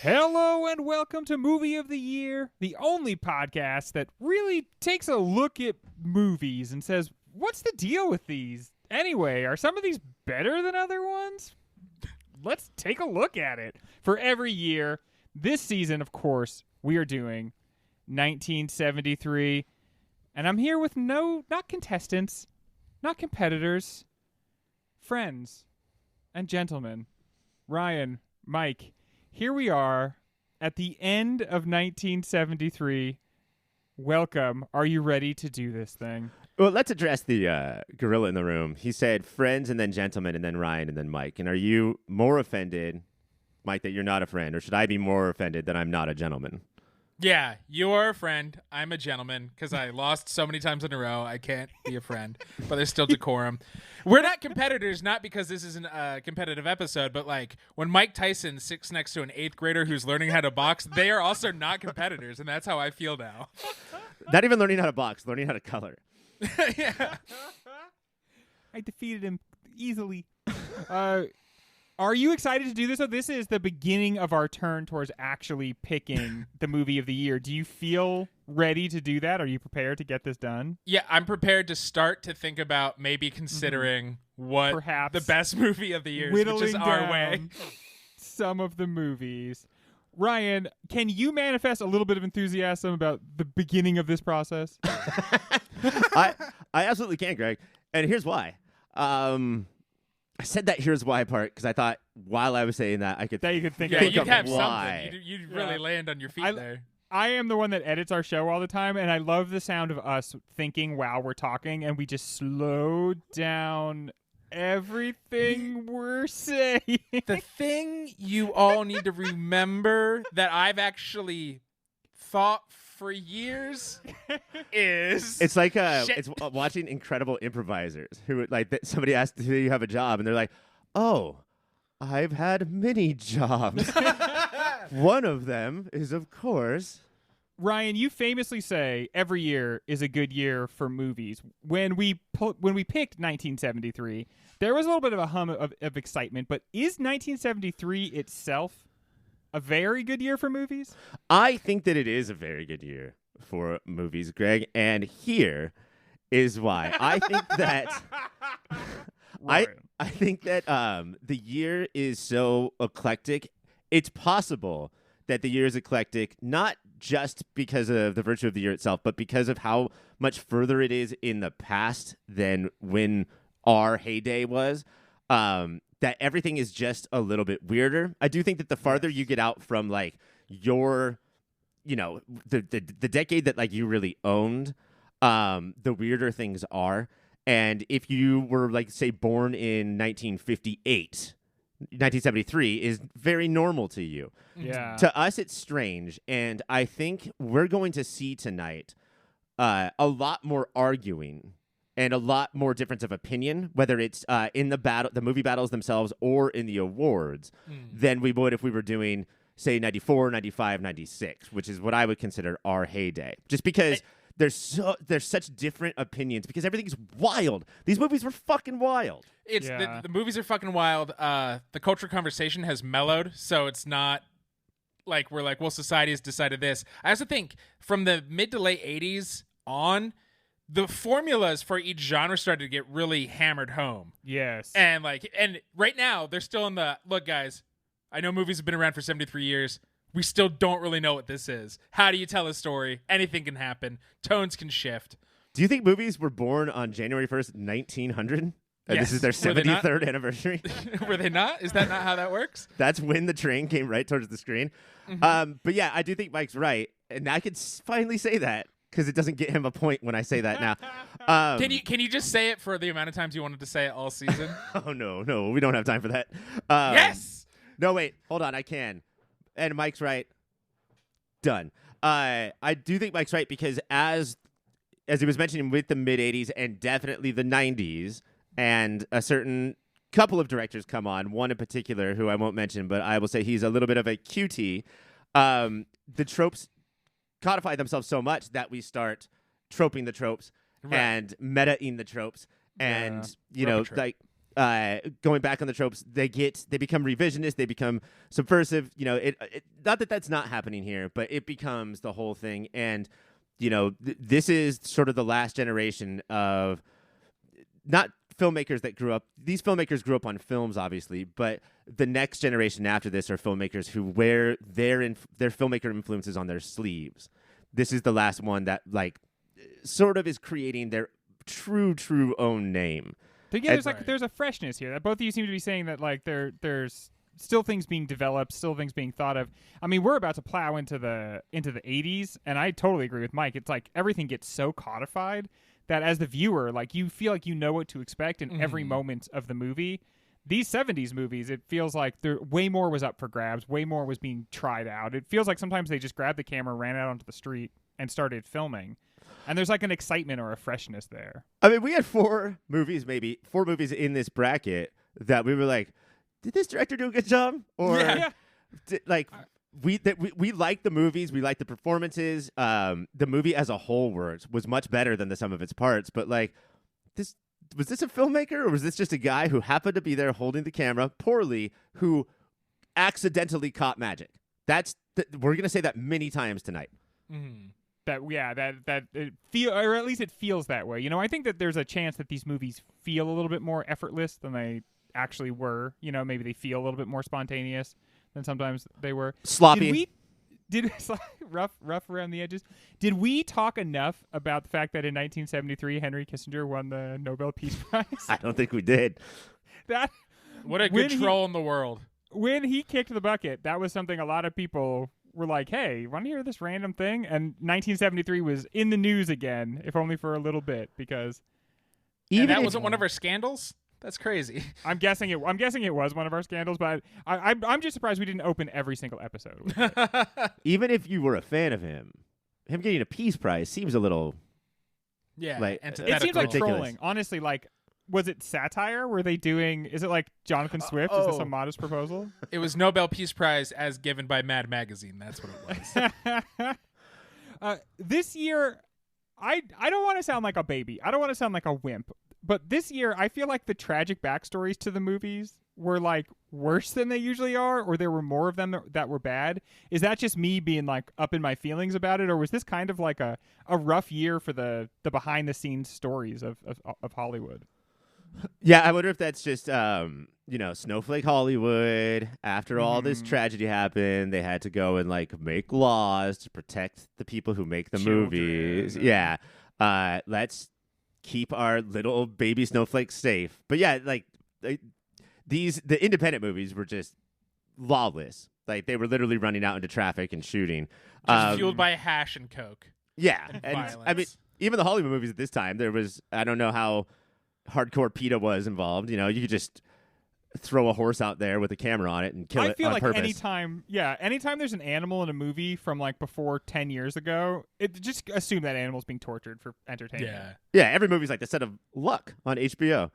Hello and welcome to Movie of the Year, the only podcast that really takes a look at movies and says, what's the deal with these? Anyway, are some of these better than other ones? Let's take a look at it. For every year, this season, of course, we are doing 1973. And I'm here with not contestants, not competitors, friends and gentlemen. Ryan, Mike, here we are at the end of 1973. Welcome. Are you ready to do this thing? Well, let's address the gorilla in the room. He said friends and then gentlemen and then Ryan and then Mike. And are you more offended, Mike, that you're not a friend? Or should I be more offended that I'm not a gentleman? Yeah, you're a friend. I'm a gentleman because I lost so many times in a row. I can't be a friend, but there's still decorum. We're not competitors, not because this isn't a competitive episode, but like when Mike Tyson sits next to an 8th grader who's learning how to box, they are also not competitors, and that's how I feel now. Not even learning how to box, learning how to color. Yeah. I defeated him easily. Are you excited to do this? So this is the beginning of our turn towards actually picking the movie of the year. Do you feel ready to do that? Are you prepared to get this done? Yeah, I'm prepared to start to think about maybe considering what Perhaps the best movie of the year is, which is our way. Some of the movies. Ryan, can you manifest a little bit of enthusiasm about the beginning of this process? I absolutely can, Greg. And here's why. I said that here's why part because I thought while I was saying that I could that you could think yeah, of you'd have why. something. You'd really land on your feet there. I am the one that edits our show all the time, and I love the sound of us thinking while we're talking, and we just slow down everything we're saying. The thing you all need to remember that I've actually thought for years is it's like it's watching incredible improvisers who like somebody asked, do you have a job? And they're like, oh, I've had many jobs. One of them is, of course. Ryan, you famously say every year is a good year for movies. When we picked 1973, there was a little bit of a hum of excitement, but is 1973 itself a very good year for movies? I think that it is a very good year for movies, Greg, and here is why. I think that I think that the year is so eclectic. It's possible that the year is eclectic not just because of the virtue of the year itself, but because of how much further it is in the past than when our heyday was. That everything is just a little bit weirder. I do think that the farther you get out from like your, the decade that like you really owned, the weirder things are. And if you were like say born in 1958, 1973 is very normal to you. Yeah. To us, it's strange, and I think we're going to see tonight a lot more arguing. And a lot more difference of opinion, whether it's in the movie battles themselves or in the awards, than we would if we were doing, say, 94, 95, 96, which is what I would consider our heyday. Just because there's such different opinions, because everything's wild. These movies were fucking wild. The movies are fucking wild. The culture conversation has mellowed, so it's not like we're like, well, society has decided this. I also think from the mid to late 80s on, the formulas for each genre started to get really hammered home. Yes. And right now they're still in the look, guys. I know movies have been around for 73 years. We still don't really know what this is. How do you tell a story? Anything can happen. Tones can shift. Do you think movies were born on January 1st, 1900? Yes. This is their 73rd anniversary? Were they not? Is that not how that works? That's when the train came right towards the screen. But yeah, I do think Mike's right. And I could finally say that, because it doesn't get him a point when I say that now. Can you just say it for the amount of times you wanted to say it all season? Oh, no, we don't have time for that. Yes! No, wait, hold on, I can. And Mike's right. Done. I do think Mike's right, because as he was mentioning with the mid-'80s and definitely the 90s, and a certain couple of directors come on, one in particular who I won't mention, but I will say he's a little bit of a cutie, the tropes codify themselves so much that we start troping the tropes and meta-ing the tropes. And, like, going back on the tropes, they become revisionist, they become subversive. Not that that's not happening here, but it becomes the whole thing. And this is sort of the last generation of not filmmakers that grew up. These filmmakers grew up on films, obviously, but the next generation after this are filmmakers who wear their filmmaker influences on their sleeves. This is the last one that sort of is creating their true own name. But yeah, there's a freshness here that both of you seem to be saying that there's still things being developed, still things being thought of. I mean, we're about to plow into the 80s, and I totally agree with Mike. It's like everything gets so codified that as the viewer, you feel like you know what to expect in every moment of the movie. These 70s movies, it feels like way more was up for grabs, way more was being tried out. It feels like sometimes they just grabbed the camera, ran out onto the street, and started filming. And there's an excitement or a freshness there. I mean, we had four movies in this bracket that we were like, did this director do a good job? Or we liked the movies, we liked the performances. The movie as a whole was much better than the sum of its parts. But was this a filmmaker, or was this just a guy who happened to be there holding the camera poorly, who accidentally caught magic? We're gonna say that many times tonight. Mm-hmm. That it or at least it feels that way. I think that there's a chance that these movies feel a little bit more effortless than they actually were. Maybe they feel a little bit more spontaneous than sometimes they were. Sloppy. Rough around the edges. Did we talk enough about the fact that in 1973 Henry Kissinger won the Nobel Peace Prize? I don't think we did. What a good troll in the world. When he kicked the bucket, that was something a lot of people were like, hey, want to hear this random thing? And 1973 was in the news again, if only for a little bit, because that wasn't one of our scandals? That's crazy. I'm guessing it was one of our scandals, but I'm just surprised we didn't open every single episode with it. Even if you were a fan of him getting a Peace Prize seems a little it seems like trolling. Honestly, was it satire? Were they doing? Is it like Jonathan Swift? Is this a modest proposal? It was Nobel Peace Prize as given by Mad Magazine. That's what it was. This year, I don't want to sound like a baby. I don't want to sound like a wimp. But this year, I feel like the tragic backstories to the movies were worse than they usually are, or there were more of them that were bad. Is that just me being up in my feelings about it, or was this kind of a rough year for the behind the scenes stories of Hollywood? Yeah, I wonder if that's just Snowflake Hollywood. After all this tragedy happened, they had to go and make laws to protect the people who make the movies. Yeah, let's keep our little baby snowflakes safe. But yeah, the independent movies were just lawless. They were literally running out into traffic and shooting, just fueled by hash and coke. Yeah, and I mean, even the Hollywood movies at this time, there was, I don't know how hardcore PETA was involved. You could just throw a horse out there with a camera on it and kill it on purpose. I feel like anytime there's an animal in a movie from before 10 years ago, just assume that animal's being tortured for entertainment. Yeah, every movie's like the set of Luck on HBO.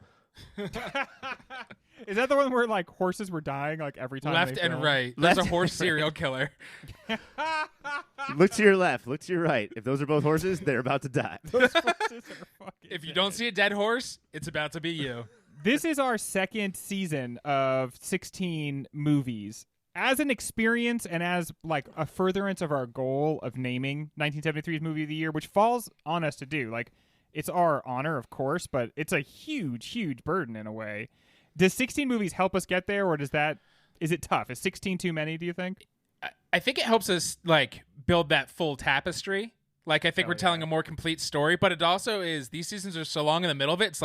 Is that the one where horses were dying every time? Left and right. There's a horse serial killer. Look to your left. Look to your right. If those are both horses, they're about to die. If you don't see a dead horse, it's about to be you. This is our second season of 16 movies. As an experience and as a furtherance of our goal of naming 1973's Movie of the Year, which falls on us to do. It's our honor, of course, but it's a huge burden in a way. Does 16 movies help us get there, or is it tough? Is 16 too many, do you think? I think it helps us build that full tapestry. I think we're telling a more complete story, but it also is, these seasons are so long in the middle of it, it's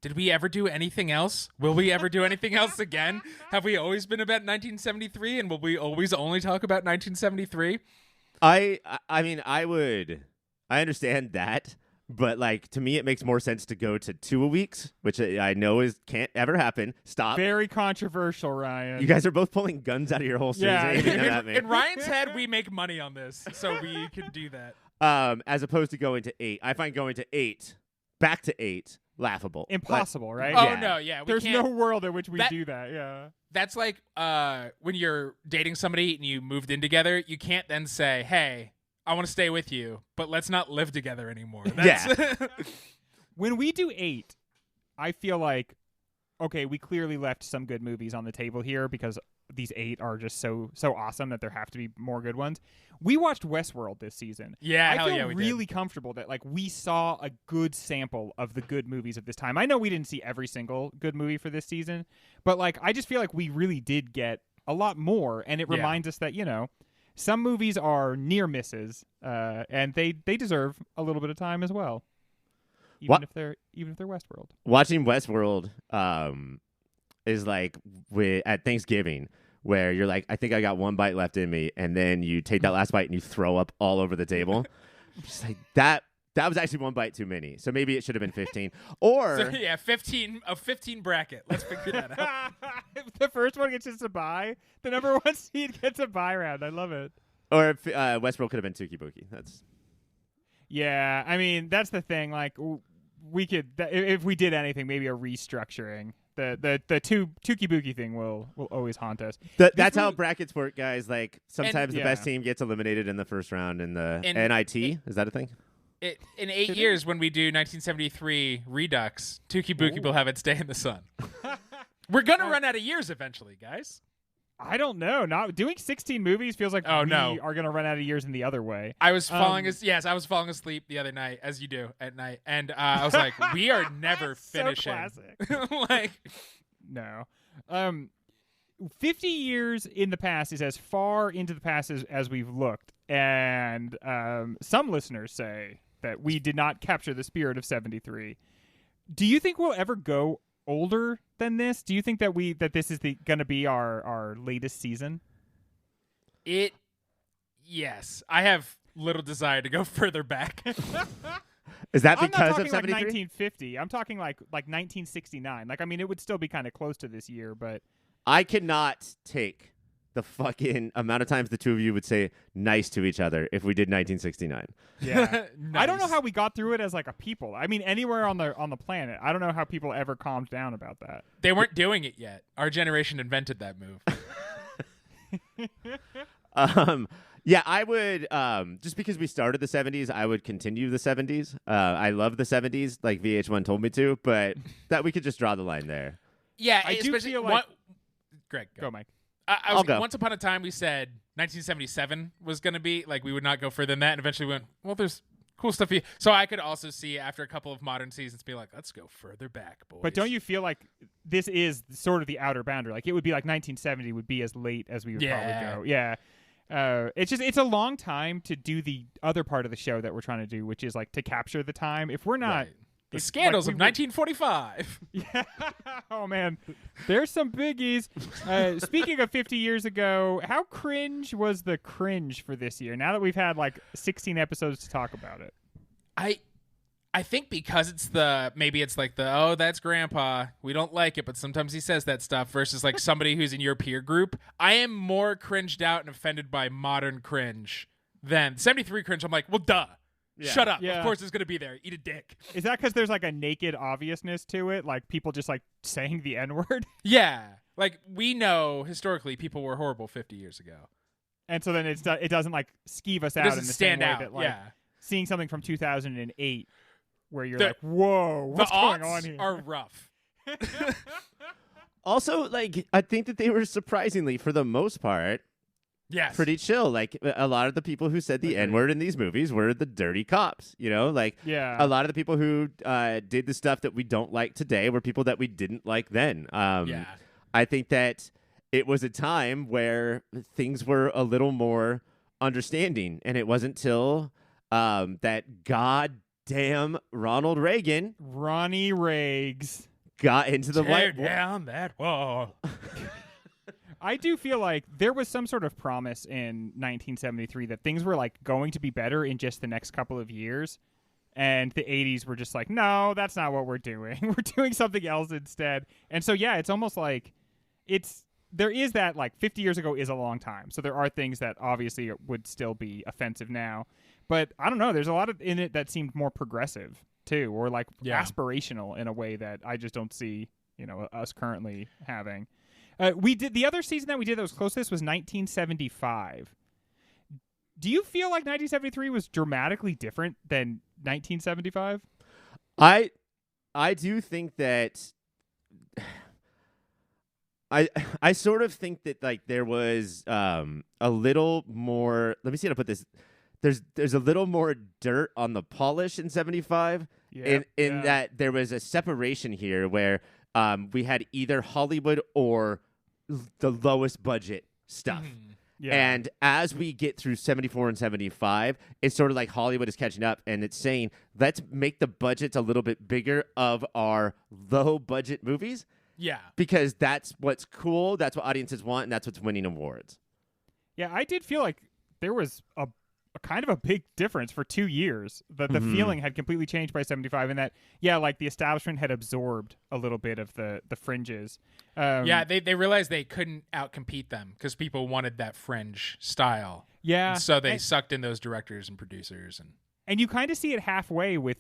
did we ever do anything else? Will we ever do anything else again? Have we always been about 1973, and will we always only talk about 1973? I understand that, but to me it makes more sense to go to 2 a weeks, which I know can't ever happen. Stop. Very controversial, Ryan. You guys are both pulling guns out of your holsters. Yeah. In Ryan's head, we make money on this, so we can do that. As opposed to going to 8. I find going to 8, back to 8, laughable. Impossible, right? Oh, no, yeah. There's no world in which we do that, yeah. That's when you're dating somebody and you moved in together, you can't then say, hey, I want to stay with you, but let's not live together anymore. Yeah. When we do 8, I feel like okay, we clearly left some good movies on the table here because these 8 are just so awesome that there have to be more good ones. We watched Westworld this season. Yeah, I hell feel yeah, we really did. comfortable that like we saw a good sample of the good movies of this time. I know we didn't see every single good movie for this season, but like I just feel like we really did get a lot more, and it Yeah. reminds us that, you know, some movies are near misses, and they deserve a little bit of time as well. Even if they're Westworld. Watching Westworld is like at Thanksgiving, where you're like, I think I got one bite left in me, and then you take that last bite and you throw up all over the table. Just like that was actually one bite too many. So maybe it should have been 15. Or So, yeah, 15 bracket. Let's figure that out. If the first one gets just a bye, the number 1 seed gets a bye round. I love it. or if Westworld could have been Tuki Bookie. That's Yeah, I mean that's the thing. Like we could, if we did anything, maybe a restructuring. The Tuki Bookie thing will always haunt us. that's how brackets work, guys. Like sometimes the yeah. best team gets eliminated in the first round in the And NIT. Is that a thing? In 8 years, when we do 1973 Redux, Tuki Bookie will have it stay in the sun. We're going to run out of years eventually, guys. I don't know. Not doing 16 movies feels like we are going to run out of years in the other way. I was falling asleep the other night, as you do at night, and I was like, "We are never finishing." So classic. Like, no. 50 years in the past is as far into the past as we've looked, and some listeners say that we did not capture the spirit of 73. Do you think we'll ever go older than this? Do you think that this is going to be our latest season? Yes, I have little desire to go further back. Is that I'm not because talking of like 73? 1950. I'm talking like 1969. Like, I mean, it would still be kind of close to this year, but I cannot take the fucking amount of times the two of you would say nice to each other if we did 1969. yeah. I don't know Nice. how we got through it as like a people. I mean, anywhere on the planet. I don't know how people ever calmed down about that. They weren't doing it yet. Our generation invented that move. Yeah, I would just because we started the 70s, I would continue the 70s. I love the 70s, like VH1 told me to, but that we could just draw the line there. Yeah, I do especially feel like- Greg, Go, Mike. I'll go. Once upon a time, we said 1977 was going to be like we would not go further than that, and eventually we went, well, there's cool stuff here. So I could also see after a couple of modern seasons, be like, let's go further back, boys. But don't you feel like this is sort of the outer boundary? Like, it would be like 1970 would be as late as we would probably go. Yeah. It's a long time to do the other part of the show that we're trying to do, which is like to capture the time. If we're not, Right. The if, scandals like, of 1945. Yeah. Oh man, there's some biggies. Speaking of 50 years ago, how cringe was the cringe for this year? Now that we've had like 16 episodes to talk about it. I think because it's like oh, that's grandpa, we don't like it, but sometimes he says that stuff, versus like somebody who's in your peer group. I am more cringed out and offended by modern cringe than 73 cringe. I'm like, well, duh. Yeah. Shut up. Yeah. Of course it's going to be there. Eat a dick. Is that because there's like a naked obviousness to it? Like people just like saying the N-word? Yeah. Like we know historically people were horrible 50 years ago. And so then it doesn't like skeeve us It out in doesn't the stand same way out. that like Yeah. seeing something from 2008 where you're The- like, whoa, what's the going aughts on here? are rough. Also, like I think that they were surprisingly, for the most part, Yes. pretty chill. Like a lot of the people who said the N-word in these movies were the dirty cops, you know? Like Yeah. a lot of the people who did the stuff that we don't like today were people that we didn't like then. Yeah. I think that it was a time where things were a little more understanding, and it wasn't till that goddamn Ronald Reagan Ronnie Riggs. got into the Tear White down that wall. I do feel like there was some sort of promise in 1973 that things were like going to be better in just the next couple of years. And the 80s were just like, no, that's not what we're doing. We're doing something else instead. And so, yeah, it's almost like there is that like 50 years ago is a long time. So there are things that obviously would still be offensive now. But I don't know. There's a lot in it that seemed more progressive too, or like aspirational in a way that I just don't see, us currently having. We did the other season that we did that was close to this was 1975. Do you feel like 1973 was dramatically different than 1975? I do think that I sort of think that like there was a little more. Let me see how to put this. There's a little more dirt on the polish in 75 in that there was a separation here where we had either Hollywood or the lowest budget stuff. Mhm. Yeah. And as we get through 74 and 75, it's sort of like Hollywood is catching up and it's saying, let's make the budgets a little bit bigger of our low budget movies Yeah. because that's what's cool, that's what audiences want, and that's what's winning awards. Yeah, I did feel like there was a kind of a big difference for 2 years. The feeling had completely changed by 75 in that, like the establishment had absorbed a little bit of the fringes. They realized they couldn't outcompete them because people wanted that fringe style. Yeah. And so they sucked in those directors and producers. And you kind of see it halfway with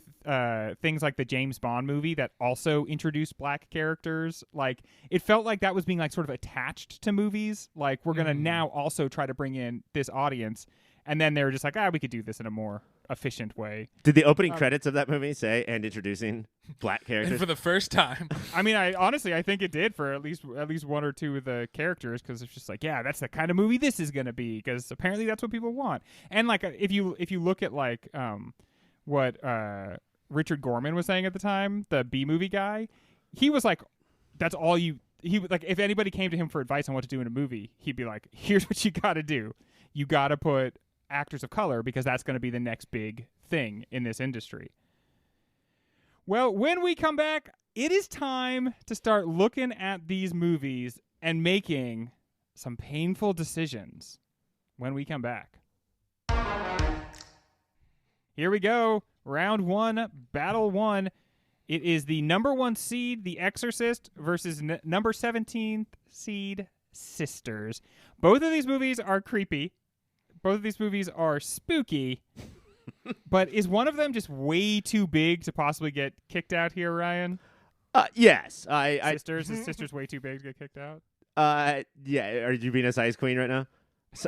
things like the James Bond movie that also introduced black characters. Like, it felt like that was being like sort of attached to movies. Like, we're going to now also try to bring in this audience. And then they were just like, we could do this in a more efficient way. Did the opening credits of that movie say, and introducing black characters? And for the first time. I mean, I think it did for at least one or two of the characters, because it's just like, that's the kind of movie this is going to be, because apparently that's what people want. And like, if you look at like what Richard Gorman was saying at the time, the B movie guy, he was like, that's all you. He like, if anybody came to him for advice on what to do in a movie, he'd be like, here's what you got to do. You got to put actors of color, because that's going to be the next big thing in this industry. Well, when we come back, it is time to start looking at these movies and making some painful decisions when we come back. Here we go. Round 1, battle 1. It is the number 1 seed, The Exorcist, versus number 17 seed, Sisters. Both of these movies are creepy. Both of these movies are spooky. But is one of them just way too big to possibly get kicked out here, Ryan? Yes. Sisters? Is Sisters way too big to get kicked out? Yeah. Are you being a size queen right now?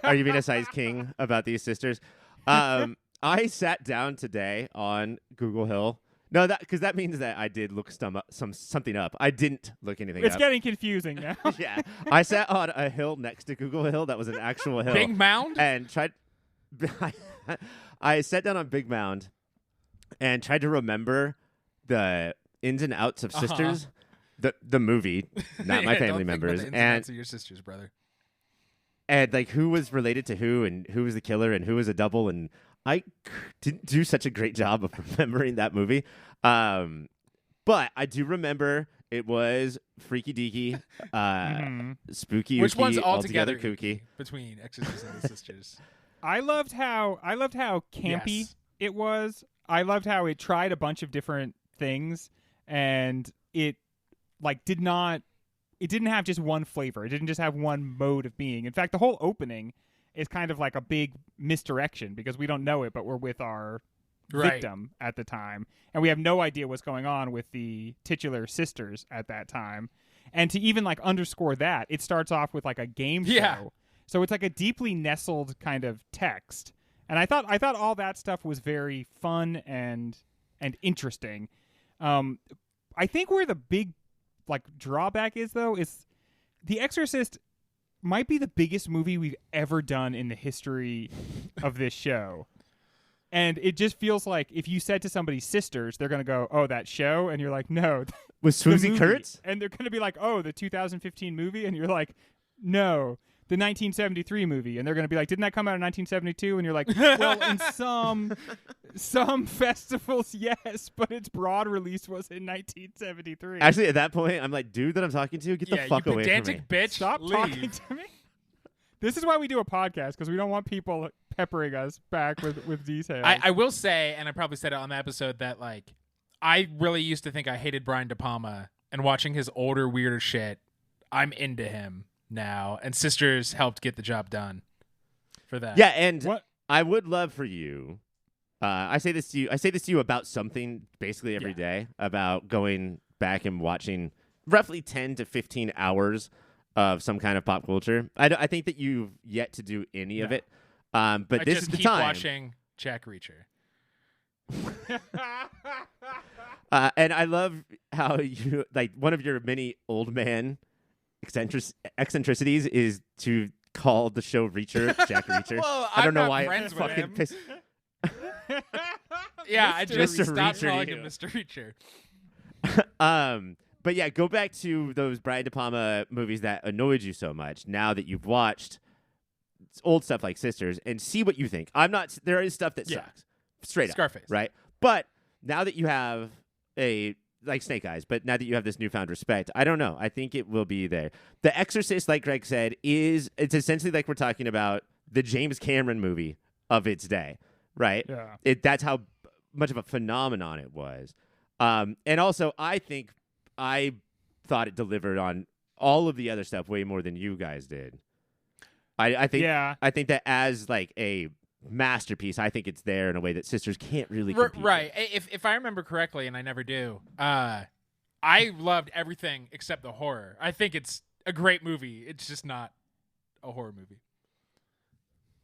Are you being a size king about these Sisters? I sat down today on Google Hill. No, because that means that I did look something up. I didn't look anything up. It's getting confusing now. Yeah. I sat on a hill next to Google Hill that was an actual hill. Big Mound? And tried... I sat down on Big Mound and tried to remember the ins and outs of Sisters. The movie, not my family members. Think about the ins and outs of your sisters, brother. And like who was related to who and who was the killer and who was a double, and I didn't do such a great job of remembering that movie. But I do remember it was freaky deaky, spooky. Which one's altogether altogether kooky between Exorcist and the Sisters? I loved how campy it was. I loved how it tried a bunch of different things, and it didn't have just one flavor. It didn't just have one mode of being. In fact, the whole opening is kind of like a big misdirection, because we don't know it, but we're with our victim at the time, and we have no idea what's going on with the titular sisters at that time. And to even like underscore that, it starts off with like a game show. So it's like a deeply nestled kind of text. And I thought all that stuff was very fun and interesting. I think where the big drawback is, though, is The Exorcist might be the biggest movie we've ever done in the history of this show. And it just feels like if you said to somebody Sisters, they're going to go, "Oh, that show?" And you're like, "No." with Swoozie Kurtz? And they're going to be like, "Oh, the 2015 movie?" And you're like, "No, the 1973 movie." And they're going to be like, "Didn't that come out in 1972?" And you're like, "Well, in some festivals, yes, but its broad release was in 1973. Actually, at that point, I'm like, dude that I'm talking to, get the fuck you away from me. pedantic bitch. Stop leave. talking to me. This is why we do a podcast, because we don't want people peppering us back with details. I will say, and I probably said it on the episode, that I really used to think I hated Brian De Palma, and watching his older, weirder shit, I'm into him now. And Sisters helped get the job done for that. Yeah, and What? I would love for you. I say this to you about something basically every day, about going back and watching roughly 10 to 15 hours of some kind of pop culture. I think that you've yet to do any of it. But I this just is the keep time. watching Jack Reacher. And I love how you, one of your many old man eccentricities is to call the show Reacher Jack Reacher. Well, I don't I'm know not why friends it with fucking him. pissed. Yeah, I just Mr. stopped Reacher. calling him Mr. Reacher. But yeah, go back to those Brian De Palma movies that annoyed you so much. Now that you've watched old stuff like Sisters, and see what you think. I'm not. There is stuff that Yeah. sucks, straight up, Scarface. right? But now that you have like Snake Eyes, but now that you have this newfound respect, I don't know. I think it will be there. The Exorcist, like Greg said, it's essentially like we're talking about the James Cameron movie of its day, right? Yeah. That's how much of a phenomenon it was. And also, I thought it delivered on all of the other stuff way more than you guys did. I think that as like a masterpiece, I think it's there in a way that Sisters can't really compete Right. with. If I remember correctly, and I never do, I loved everything except the horror. I think it's a great movie. It's just not a horror movie.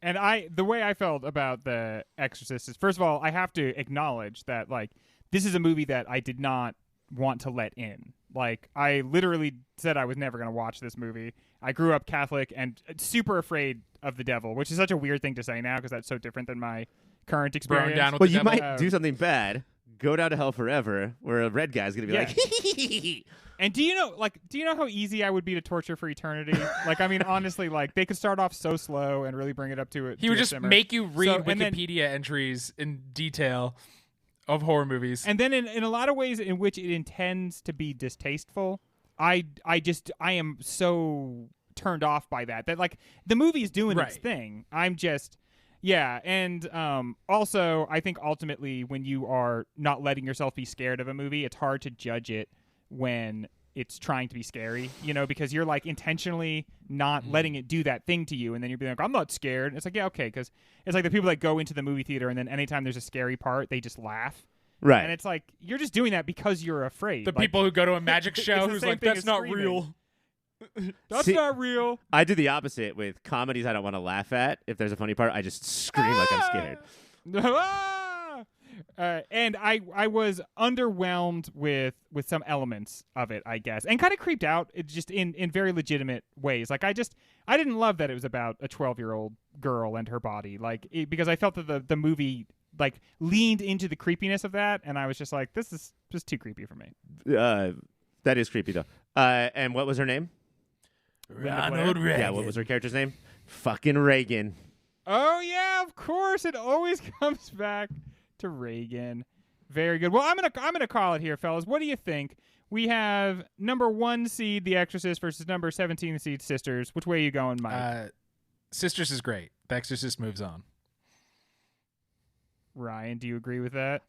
And the way I felt about The Exorcist is, first of all, I have to acknowledge that, like, this is a movie that I did not want to let in. Like, I literally said I was never going to watch this movie. I grew up Catholic and super afraid of the devil, which is such a weird thing to say now because that's so different than my current experience. down with Well, the you devil. might do something bad, go down to hell forever, where a red guy's gonna be like, And do you know how easy I would be to torture for eternity? Like, I mean, honestly, like, they could start off so slow and really bring it up to it. He would just make you read and then- Wikipedia entries in detail of horror movies. And then in a lot of ways in which it intends to be distasteful, I am so turned off by that like the movie is doing its Right. thing. I'm just and also I think ultimately when you are not letting yourself be scared of a movie, it's hard to judge it when it's trying to be scary, because you're like intentionally not letting it do that thing to you, and then you're being like, I'm not scared. And it's like, yeah, okay, because it's like the people that go into the movie theater and then anytime there's a scary part, they just laugh. right. And it's like, you're just doing that because you're afraid. The Like, people who go to a magic it's show the who's same like, thing that's as not screaming. real. That's See- not real. I do the opposite with comedies I don't want to laugh at. If there's a funny part, I just scream like I'm scared. Ah! And I was underwhelmed with some elements of it, I guess, and kind of creeped out. It just in very legitimate ways. Like I didn't love that it was about a 12-year-old girl and her body, because I felt that the movie like leaned into the creepiness of that, and I was just like, this is just too creepy for me. That is creepy though. And what was her name? Ronald Reagan. Yeah, what was her character's name? Fucking Reagan. Oh yeah, of course. It always comes back to Reagan. Very good. Well, I'm gonna call it here, fellas. What do you think? We have number 1 seed The Exorcist versus number 17 seed Sisters. Which way are you going, Mike? Sisters is great. The Exorcist moves on. Ryan, do you agree with that?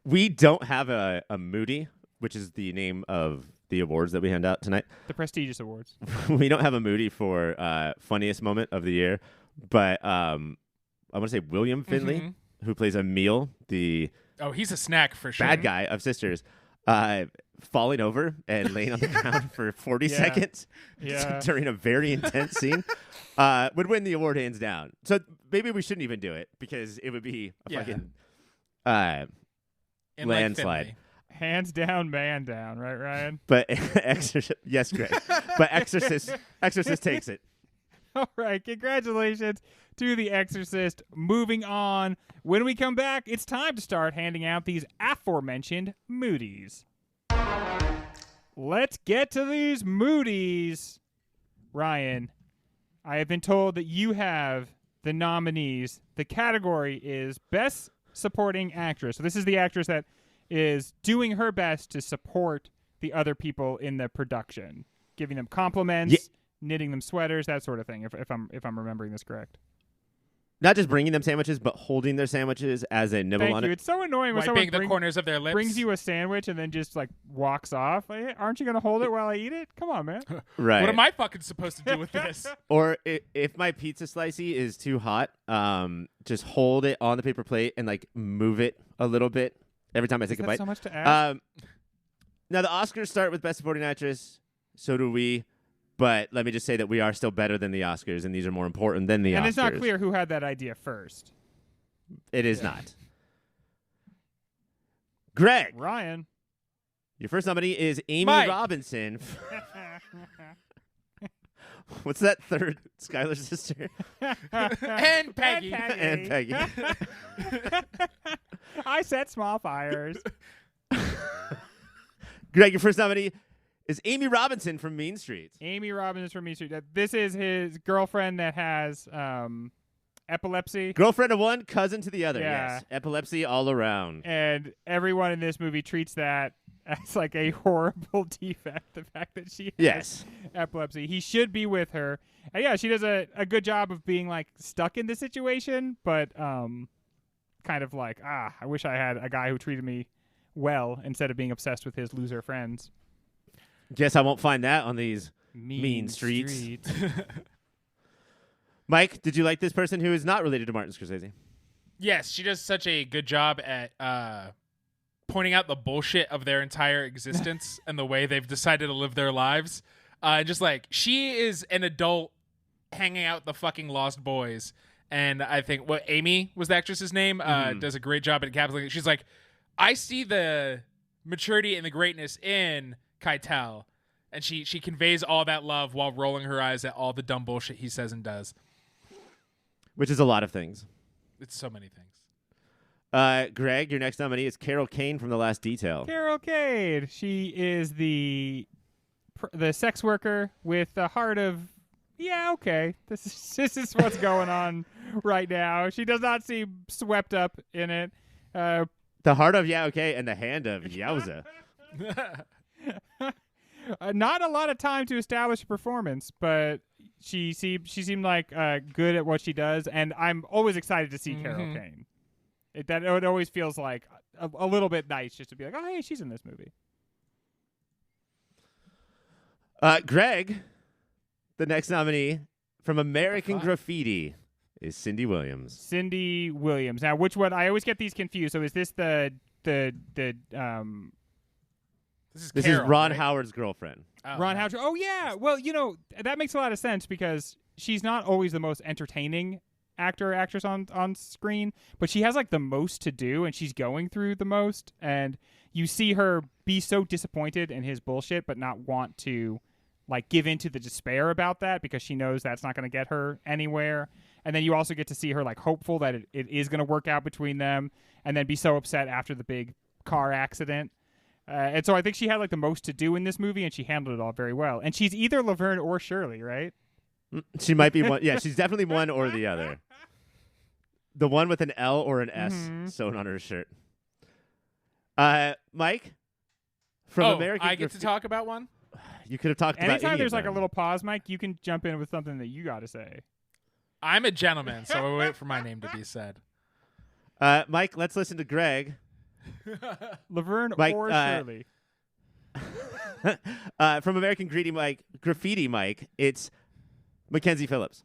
We don't have a Moody, which is the name of the awards that we hand out tonight. The prestigious awards. We don't have a Moody for funniest moment of the year, but I want to say William Finley, who plays Emil, the Oh, he's a snack for sure. bad guy of Sisters, falling over and laying on the ground for 40 Yeah. seconds Yeah. during a very intense scene would win the award hands down. So maybe we shouldn't even do it because it would be a Yeah. fucking In landslide. Finley. Hands down, man down, right, Ryan? But Exorcist, yes, Greg. But Exorcist takes it. All right, congratulations to The Exorcist. Moving on. When we come back, it's time to start handing out these aforementioned Mooties. Let's get to these Mooties. Ryan, I have been told that you have the nominees. The category is Best Supporting Actress. So this is the actress that is doing her best to support the other people in the production, giving them compliments, Ye- knitting them sweaters, that sort of thing. If I'm remembering this correct. Not just bringing them sandwiches, but holding their sandwiches as they nibble Thank on you. it. It's so annoying when someone Wiping the corners of their lips. brings you a sandwich and then just like walks off. Like, "Hey, aren't you gonna hold it while I eat it? Come on, man. Right. What am I fucking supposed to do with this? Or if my pizza slicey is too hot, just hold it on the paper plate and like move it a little bit every time I take a Is that bite. so much to ask? Now the Oscars start with Best Supporting Actress. So do we. But let me just say that we are still better than the Oscars, and these are more important than the Oscars. And it's not clear who had that idea first. It is not. Greg, Ryan. your first nominee is Amy Mike. Robinson What's that third Skylar's sister? And Peggy. And Peggy. I set small fires. Greg, your first nominee is Amy Robinson from Mean Streets. Amy Robinson from Mean Street. This is his girlfriend that has epilepsy. Girlfriend of one, cousin to the other. Yeah. Yes. Epilepsy all around. And everyone in this movie treats that as like a horrible defect, the fact that she has epilepsy. He should be with her. And yeah, she does a good job of being like stuck in this situation, but kind of like, I wish I had a guy who treated me well instead of being obsessed with his loser friends. Guess I won't find that on these mean streets. Mike, did you like this person who is not related to Martin Scorsese? Yes, she does such a good job at pointing out the bullshit of their entire existence and the way they've decided to live their lives. Just like, she is an adult hanging out with the fucking Lost Boys. And I think Amy was the actress's name, does a great job at encapsulating. She's like, I see the maturity and the greatness in Keitel. And she conveys all that love while rolling her eyes at all the dumb bullshit he says and does. Which is a lot of things. It's so many things. Greg, your next nominee is Carol Kane from The Last Detail. Carol Kane. She is the sex worker with the heart of, okay, this is what's going on right now. She does not seem swept up in it. The heart of and the hand of yowza. Not a lot of time to establish a performance, but she seemed like good at what she does, and I'm always excited to see Carol Kane. It always feels like a little bit nice just to be like, oh, hey, she's in this movie. Greg, the next nominee from American Graffiti is Cindy Williams. Cindy Williams. Now, which one? I always get these confused. So is this the This Carol, is Ron right? Howard's girlfriend. Ron Howard. Oh, yeah. Well, that makes a lot of sense because she's not always the most entertaining actor or actress on screen, but she has like the most to do and she's going through the most. And you see her be so disappointed in his bullshit, but not want to like give into the despair about that because she knows that's not going to get her anywhere. And then you also get to see her like hopeful that it is going to work out between them and then be so upset after the big car accident. And so I think she had like the most to do in this movie and she handled it all very well. And she's either Laverne or Shirley, right? She might be one. Yeah, she's definitely one or the other. The one with an L or an S sewn on her shirt. Mike? From American I get to talk about one? You could have talked about anytime any there's of like a them. little pause, Mike, you can jump in with something that you got to say. I'm a gentleman, so I wait for my name to be said. Mike, let's listen to Greg. Laverne Mike, or Shirley. From American Graffiti Mike, it's Mackenzie Phillips.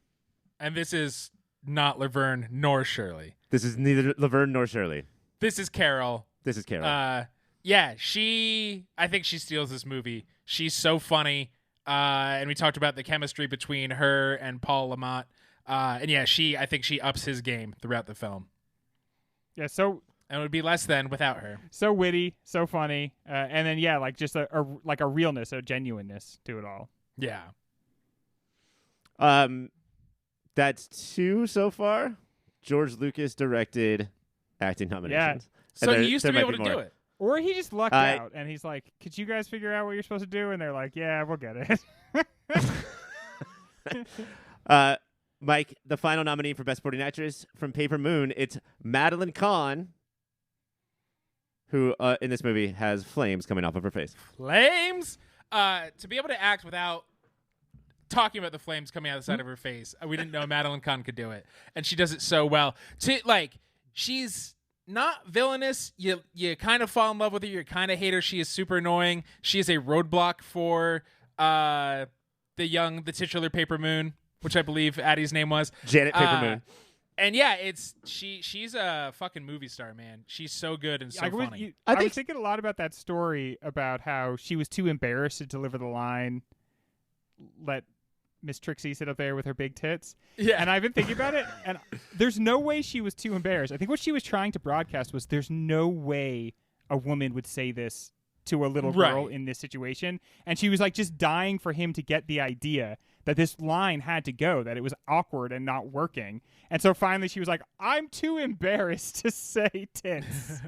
And this is not Laverne nor Shirley. This is neither Laverne nor Shirley. This is Carol. This is Carol. I think she steals this movie. She's so funny. And we talked about the chemistry between her and Paul Lamont. I think she ups his game throughout the film. Yeah, so And it would be less than without her. so witty, so funny, and then like just a realness, a genuineness to it all. Yeah. That's 2 so far. George Lucas directed acting nominations. So And he used to be able to do it. Or he just lucked out, and he's like, "Could you guys figure out what you're supposed to do?" And they're like, "Yeah, we'll get it." Mike, the final nominee for Best Supporting Actress from Paper Moon, it's Madeline Kahn, who in this movie has flames coming off of her face. Flames? To be able to act without talking about the flames coming out of the side of her face, we didn't know Madeline Kahn could do it. And she does it so well. She's not villainous. You kind of fall in love with her. You kind of hate her. She is super annoying. She is a roadblock for the titular Paper Moon, which I believe Addie's name was. Janet Paper Moon. And yeah, she's a fucking movie star, man. She's so good and so funny. I was thinking a lot about that story about how she was too embarrassed to deliver the line, "Let Miss Trixie sit up there with her big tits." Yeah. And I've been thinking about it, and there's no way she was too embarrassed. I think what she was trying to broadcast was there's no way a woman would say this to a little girl in this situation. And she was like just dying for him to get the idea that this line had to go, that it was awkward and not working. And so finally she was like, I'm too embarrassed to say tits.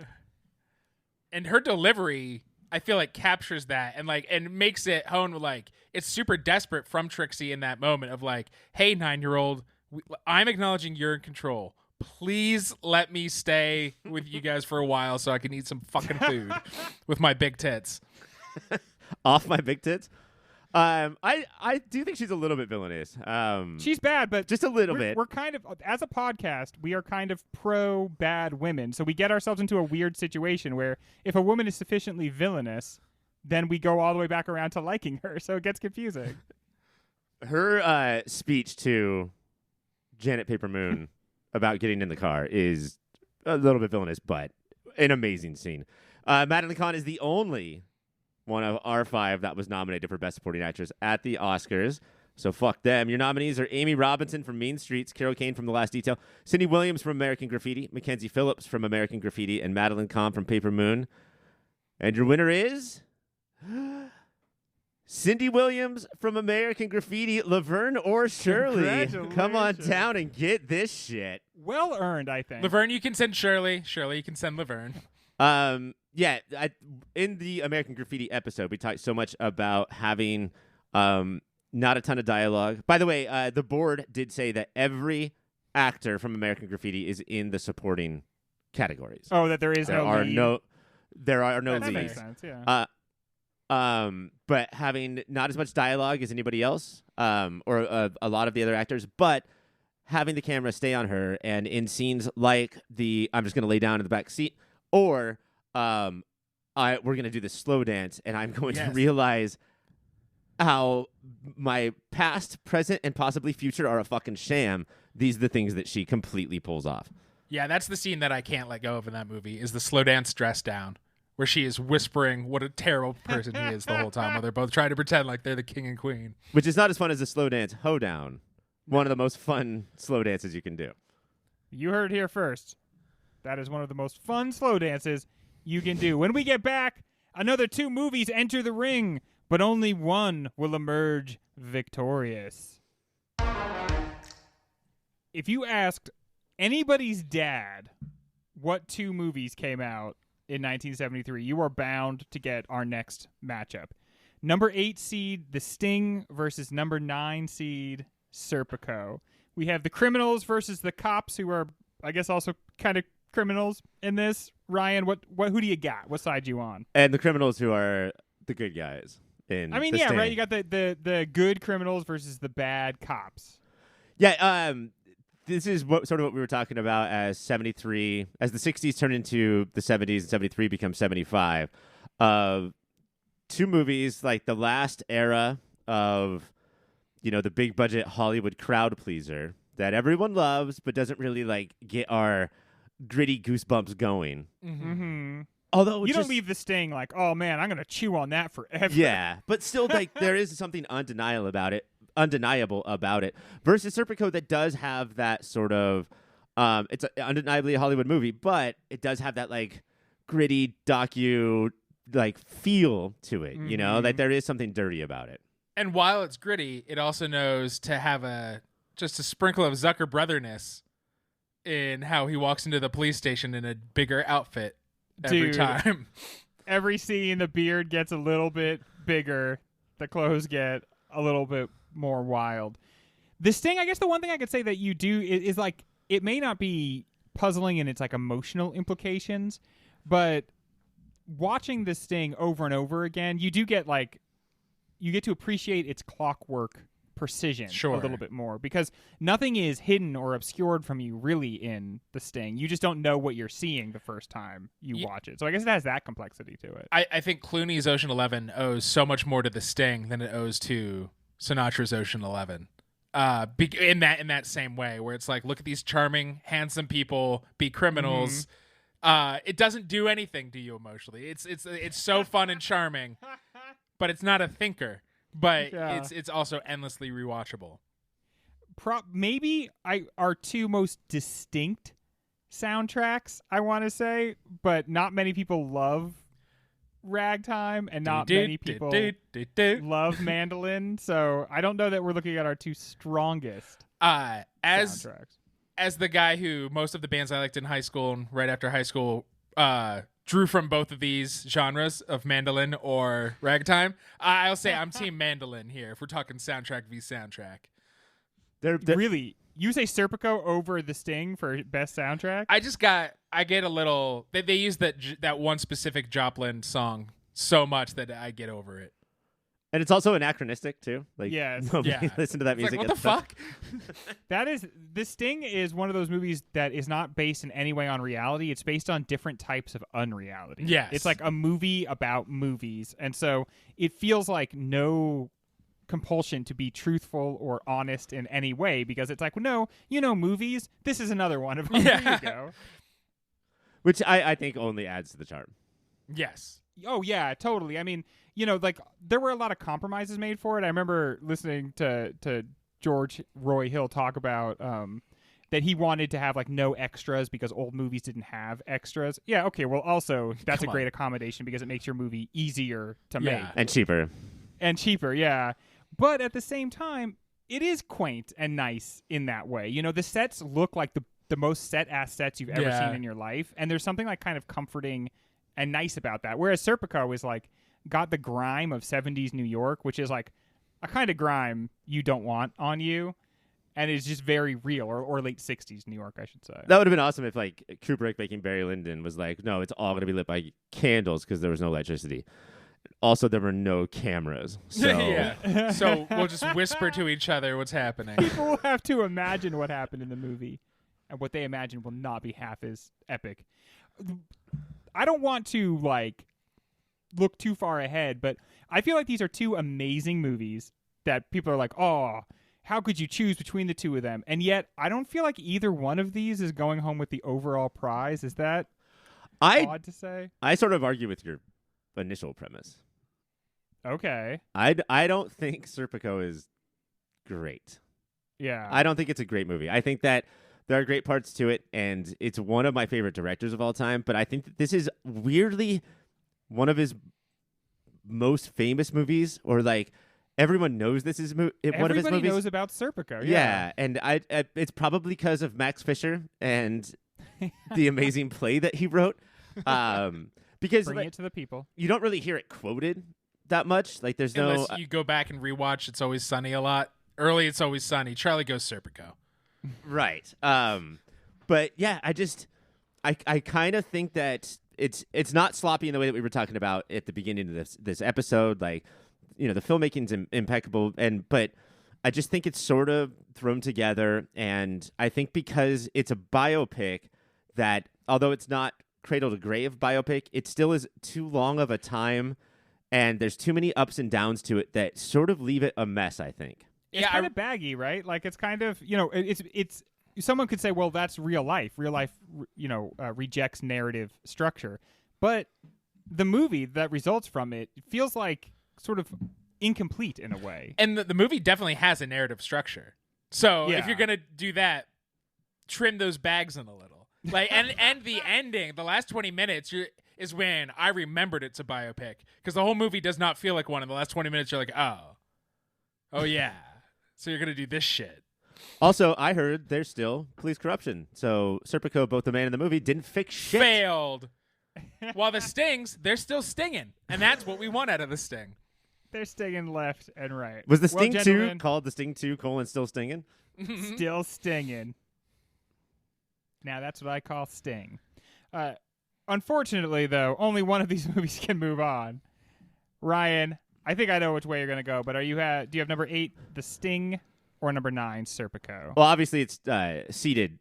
And her delivery, I feel like, captures that and makes it hone with it's super desperate from Trixie in that moment of hey, 9-year-old, I'm acknowledging you're in control. Please let me stay with you guys for a while so I can eat some fucking food with my big tits. Off my big tits. I do think she's a little bit villainous. She's bad, but just a little bit. We're kind of, as a podcast, we are kind of pro bad women. So we get ourselves into a weird situation where if a woman is sufficiently villainous, then we go all the way back around to liking her. So it gets confusing. Her speech to Janet Paper Moon about getting in the car is a little bit villainous, but an amazing scene. Madeline Kahn is the only one of our 5 that was nominated for Best Supporting Actress at the Oscars. So fuck them. Your nominees are Amy Robinson from Mean Streets, Carol Kane from The Last Detail, Cindy Williams from American Graffiti, Mackenzie Phillips from American Graffiti, and Madeline Kahn from Paper Moon. And your winner is Cindy Williams from American Graffiti. Laverne or Shirley, come on down and get this shit. Well earned, I think. Laverne, you can send Shirley. Shirley, you can send Laverne. Yeah, in the American Graffiti episode, we talked so much about having not a ton of dialogue. By the way, the board did say that every actor from American Graffiti is in the supporting categories. Oh, that there is there are lead. there are no that leads. Makes sense, yeah. But having not as much dialogue as anybody else, or a lot of the other actors, but having the camera stay on her, and in scenes like I'm just going to lay down in the back seat, or we're going to do this slow dance, and I'm going to realize how my past, present, and possibly future are a fucking sham. These are the things that she completely pulls off. Yeah, that's the scene that I can't let go of in that movie, is the slow dance dress down, where she is whispering what a terrible person he is the whole time, while they're both trying to pretend like they're the king and queen. Which is not as fun as the slow dance hoedown. One of the most fun slow dances you can do. You heard it here first. That is one of the most fun slow dances you can do. When we get back, another 2 movies enter the ring, but only one will emerge victorious. If you asked anybody's dad what 2 movies came out in 1973, you are bound to get our next matchup. Number 8 seed, The Sting, versus number 9 seed, Serpico. We have the criminals versus the cops, who are, I guess, also kind of criminals in this. Ryan, who do you got? What side you on? And the criminals who are the good guys. In I mean, The yeah, Sting. right. You got the good criminals versus the bad cops. Yeah. This is sort of what we were talking about as 73, as the 60s turn into the 70s and 73 becomes 75. 2 movies, like the last era of, the big budget Hollywood crowd pleaser that everyone loves, but doesn't really get our gritty goosebumps going. Mm-hmm. Although you don't leave The Sting like, oh man, I'm gonna chew on that forever. Yeah, but still, there is something undeniable about it. Versus Serpico, that does have that sort of, it's undeniably a Hollywood movie, but it does have that gritty docu feel to it. Mm-hmm. That there is something dirty about it. And while it's gritty, it also knows to have just a sprinkle of Zucker brotherness in how he walks into the police station in a bigger outfit every time. Every scene, the beard gets a little bit bigger. The clothes get a little bit more wild. The Sting, I guess the one thing I could say that you do is it may not be puzzling in its emotional implications, but watching The Sting over and over again, you do get you get to appreciate its clockwork precision a little bit more, because nothing is hidden or obscured from you really in The Sting. You just don't know what you're seeing the first time you watch it. So I guess it has that complexity to it. I think Clooney's Ocean 11 owes so much more to The Sting than it owes to Sinatra's Ocean 11. In that same way, where it's look at these charming, handsome people be criminals. Mm-hmm. It doesn't do anything to you emotionally. It's so fun and charming, but it's not a thinker. But it's also endlessly rewatchable. Maybe our 2 most distinct soundtracks, I want to say, but not many people love ragtime, and not many people love mandolin. So I don't know that we're looking at our two strongest soundtracks. As the guy who most of the bands I liked in high school and right after high school drew from both of these genres of mandolin or ragtime, I'll say I'm team mandolin here if we're talking soundtrack v soundtrack. They're Really? You say Serpico over The Sting for best soundtrack? I get a little. They use that one specific Joplin song so much that I get over it. And it's also anachronistic too. Like, yes. nobody listened to that music. Like, what the fuck? The Sting is one of those movies that is not based in any way on reality. It's based on different types of unreality. Yes. It's like a movie about movies, and so it feels like no compulsion to be truthful or honest in any way, because it's like, no, movies, this is another one of them. There you go. Which I think only adds to the charm. Yes. Oh yeah, totally. I mean, like there were a lot of compromises made for it. I remember listening to George Roy Hill talk about that he wanted to have like no extras because old movies didn't have extras. Yeah, okay, well also that's a great accommodation because it makes your movie easier to make. And cheaper. Yeah. But at the same time, it is quaint and nice in that way. The sets look like the most set-ass sets you've ever seen in your life, and there's something like kind of comforting and nice about that. Whereas Serpico is like got the grime of 70s New York, which is like a kind of grime you don't want on you, and it's just very real, or late 60s New York, I should say. That would have been awesome if like Kubrick making Barry Lyndon was like, no, it's all going to be lit by candles because there was no electricity. Also, there were no cameras. So. Yeah. So we'll just whisper to each other what's happening. People will have to imagine what happened in the movie, and what they imagine will not be half as epic. I don't want to like look too far ahead, but I feel like these are two amazing movies that people are like, oh, how could you choose between the two of them? And yet, I don't feel like either one of these is going home with the overall prize. Is that odd to say? I sort of argue with your initial premise. Okay. I don't think Serpico is great. Yeah. I don't think it's a great movie. I think that there are great parts to it, and it's one of my favorite directors of all time, but I think that this is weirdly one of his most famous movies, or like everyone knows this is one of his movies. Everybody knows about Serpico. Yeah, and I it's probably because of Max Fisher and the amazing play that he wrote. Because bring it to the people. You don't really hear it quoted that much. Like there's Unless you go back and rewatch It's Always Sunny a lot. Early It's Always Sunny. Charlie goes Serpico. Right. But yeah, I kind of think that it's not sloppy in the way that we were talking about at the beginning of this episode. Like, the filmmaking's impeccable, but I just think it's sort of thrown together, and I think because it's a biopic that, although it's not cradle to grave biopic, it still is too long of a time, and there's too many ups and downs to it that sort of leave it a mess, I think. It's kind of baggy, right? Like it's kind of, it's someone could say, well, that's real life. Real life, rejects narrative structure. But the movie that results from it feels like sort of incomplete in a way. And the movie definitely has a narrative structure. So if you're going to do that, trim those bags in a little. Like, and the ending, the last 20 minutes is when I remembered it's a biopic. Because the whole movie does not feel like one. In the last 20 minutes, you're like, oh yeah. So you're going to do this shit. Also, I heard there's still police corruption. So Serpico, both the man and the movie, didn't fix shit. Failed. While the Stings, they're still stinging. And that's what we want out of the Sting. They're stinging left and right. Was the Sting 2 called the Sting 2, still stinging? Still stinging. Now that's what I call Sting. Unfortunately, though, only one of these movies can move on. Ryan, I think I know which way you're going to go, but do you have number 8, The Sting, or number 9, Serpico? Well, obviously it's seated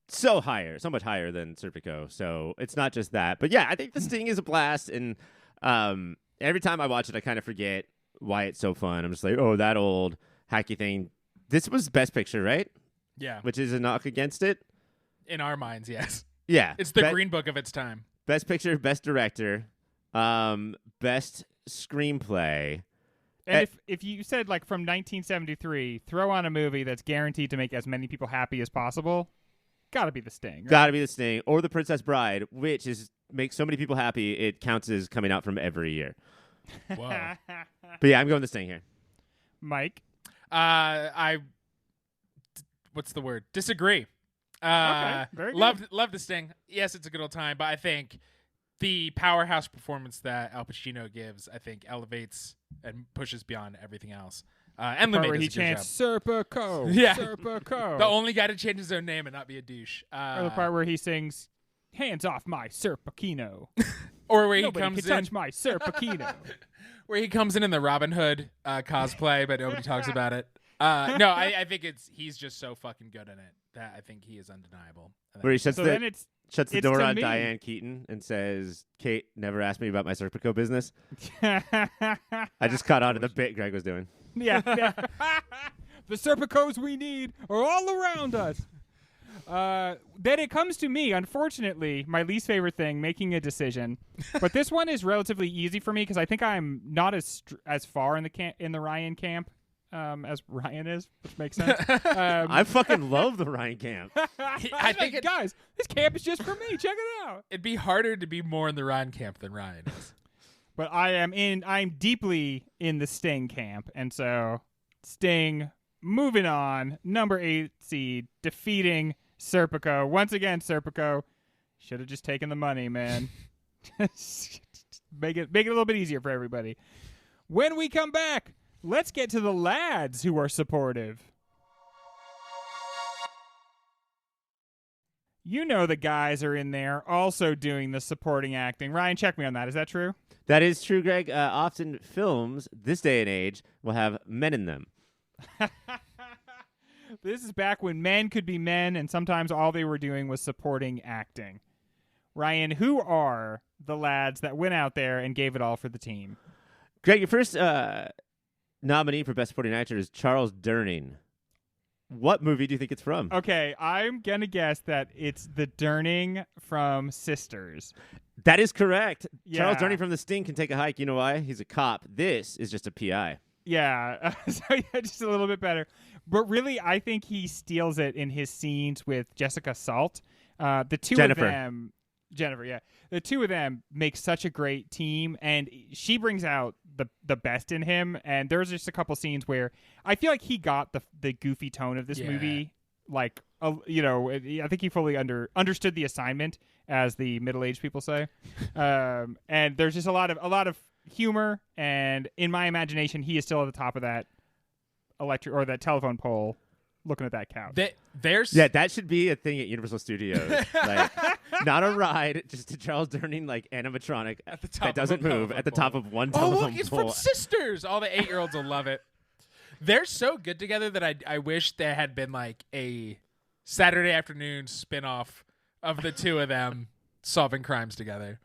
so much higher than Serpico, so it's not just that. But yeah, I think The Sting is a blast, and every time I watch it, I kind of forget why it's so fun. I'm just like, oh, that old hacky thing. This was Best Picture, right? Yeah. Which is a knock against it. In our minds, yes. Yeah. It's the Green Book of its time. Best Picture, Best Director, Best Screenplay. And if you said, like, from 1973, throw on a movie that's guaranteed to make as many people happy as possible, gotta be The Sting. Right? Gotta be The Sting. Or The Princess Bride, which is makes so many people happy, it counts as coming out from every year. Whoa. But yeah, I'm going the Sting here. Mike. What's the word? Disagree. Okay, very good. Love the Sting. Yes, it's a good old time, but I think the powerhouse performance that Al Pacino gives, I think, elevates and pushes beyond everything else. And Part LeMay where does he a good chants job. Serpico, Yeah. Serpico. The only guy to change his own name and not be a douche. Or the part where he sings, "Hands off my Serpakino." Or where he Nobody comes can in, touch my Serpakino. where he comes in the Robin Hood cosplay, but nobody talks about it. No, I think he's just so fucking good in it that I think he is undeniable. Where he shuts So then it's the door to on me. Diane Keaton and says, "Kate never asked me about my Serpico business." I just caught on to the bit Greg was doing. yeah. The Serpicos we need are all around us. Then it comes to me, unfortunately, my least favorite thing, making a decision. But this one is relatively easy for me because I think I'm not as far in the Ryan camp as Ryan is, which makes sense. I fucking love the Ryan camp. I think guys, this camp is just for me. Check it out. it'd be harder to be more in the Ryan camp than Ryan is. But I'm deeply in the Sting camp, and so Sting moving on, number 8 seed, defeating Serpico. Once again, Serpico should have just taken the money, man. make it a little bit easier for everybody. When we come back, let's get to the lads who are supportive. You know the guys are in there also doing the supporting acting. Ryan, check me on that. Is that true? That is true, Greg. Often films, this day and age, will have men in them. This is back when men could be men, and sometimes all they were doing was supporting acting. Ryan, who are the lads that went out there and gave it all for the team? Greg, your first nominee for Best Supporting Actor is Charles Durning. What movie do you think it's from? Okay, I'm going to guess that it's the Durning from Sisters. That is correct. Yeah. Charles Durning from The Sting can take a hike. You know why? He's a cop. This is just a PI. Yeah, so yeah, just a little bit better. But really, I think he steals it in his scenes with Jessica Salt. The two Jennifer. of them, Jennifer, yeah. The two of them make such a great team, and she brings out the best in him. And there's just a couple scenes where I feel like he got the goofy tone of this movie. Like, I think he fully understood the assignment, as the middle-aged people say. And there's just a lot of humor, and in my imagination, he is still at the top of that electric or that telephone pole, looking at that couch. Yeah, that should be a thing at Universal Studios. Like, not a ride, just a Charles Durning like animatronic At the top that doesn't of a move telephone at the pole. top of one Oh, telephone look, it's pole. from Sisters. All the 8-year-olds will love it. They're so good together that I wish there had been like a Saturday afternoon spinoff of the two of them solving crimes together.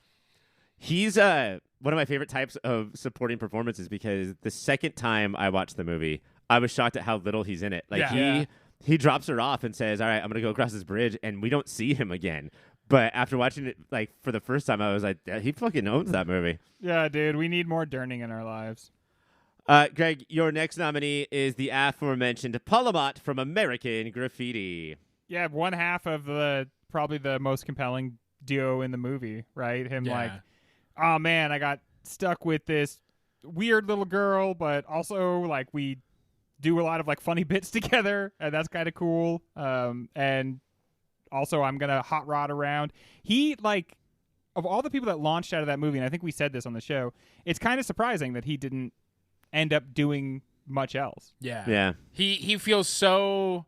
He's one of my favorite types of supporting performances because the second time I watched the movie, I was shocked at how little he's in it. Like he drops her off and says, "All right, I'm gonna go across this bridge," and we don't see him again. But after watching it like for the first time, I was like, he fucking owns that movie. Yeah, dude, we need more Durning in our lives. Greg, your next nominee is the aforementioned Palamot from American Graffiti. Yeah, one half of probably the most compelling duo in the movie, right? Him like, oh man, I got stuck with this weird little girl, but also like we do a lot of like funny bits together, and that's kind of cool. And also I'm gonna hot rod around. He like, of all the people that launched out of that movie, and I think we said this on the show, it's kind of surprising that he didn't end up doing much else. Yeah. He feels so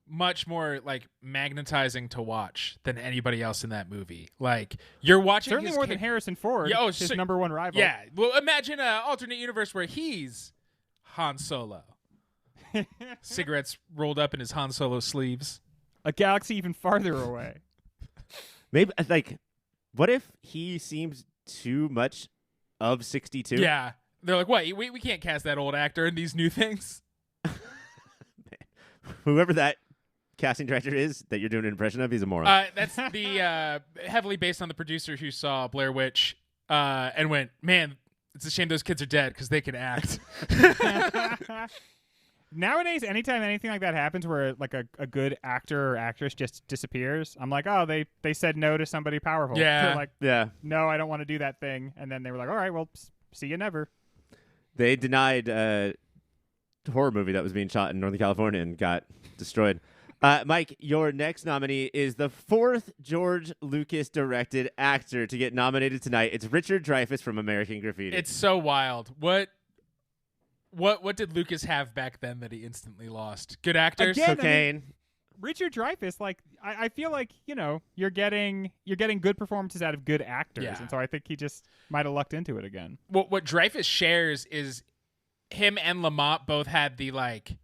much more like magnetizing to watch than anybody else in that movie. Like you're watching Certainly more than Harrison Ford, his number one rival. Yeah. Well, imagine an alternate universe where he's Han Solo. Cigarettes rolled up in his Han Solo sleeves. A galaxy even farther away. Maybe like, what if he seems too much of 62? Yeah. They're like, what? We can't cast that old actor in these new things. Whoever that casting director is that you're doing an impression of, he's a moron. That's the heavily based on the producer who saw Blair Witch and went, man, it's a shame those kids are dead because they can act. Nowadays, anytime anything like that happens where like a good actor or actress just disappears, I'm like, oh, they said no to somebody powerful. Yeah. They're like, Yeah. no, I don't want to do that thing. And then they were like, all right, well, see you never. They denied a horror movie that was being shot in Northern California and got destroyed. Mike, your next nominee is the fourth George Lucas-directed actor to get nominated tonight. It's Richard Dreyfuss from American Graffiti. It's so wild. What did Lucas have back then that he instantly lost? Good actors? Again, cocaine. Richard Dreyfuss, like I feel like you're getting good performances out of good actors, Yeah. and so I think he just might have lucked into it again. What Dreyfuss shares is him and Lamont both had the like.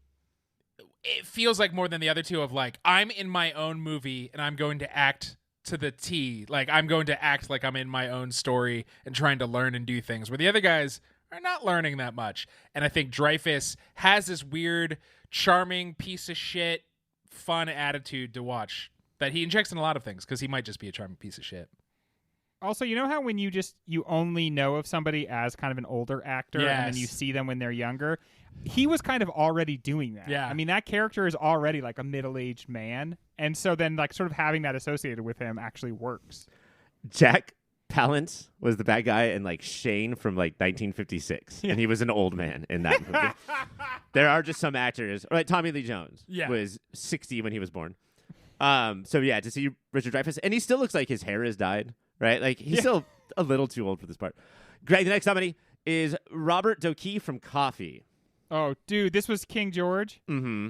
It feels like more than the other two of like I'm in my own movie and I'm going to act to the T. Like I'm going to act like I'm in my own story and trying to learn and do things. Where the other guys are not learning that much. And I think Dreyfuss has this weird, charming piece of shit, fun attitude to watch that he injects in a lot of things because he might just be a charming piece of shit. Also, you know how when you only know of somebody as kind of an older actor and then Yes. you see them when they're younger? He was kind of already doing that. Yeah. I mean, that character is already like a middle-aged man. And so then like sort of having that associated with him actually works. Jack Palance was the bad guy in like Shane from like 1956, and he was an old man in that movie. There are just some actors. Right, Tommy Lee Jones was 60 when he was born. So yeah, to see Richard Dreyfuss, and he still looks like his hair has dyed. Right, like he's still a little too old for this part. Greg, the next nominee is Robert Doki from Coffee. Oh, dude, this was King George. Mm-hmm.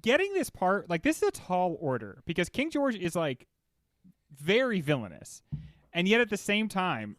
Getting this part, like, this is a tall order because King George is like very villainous, and yet at the same time,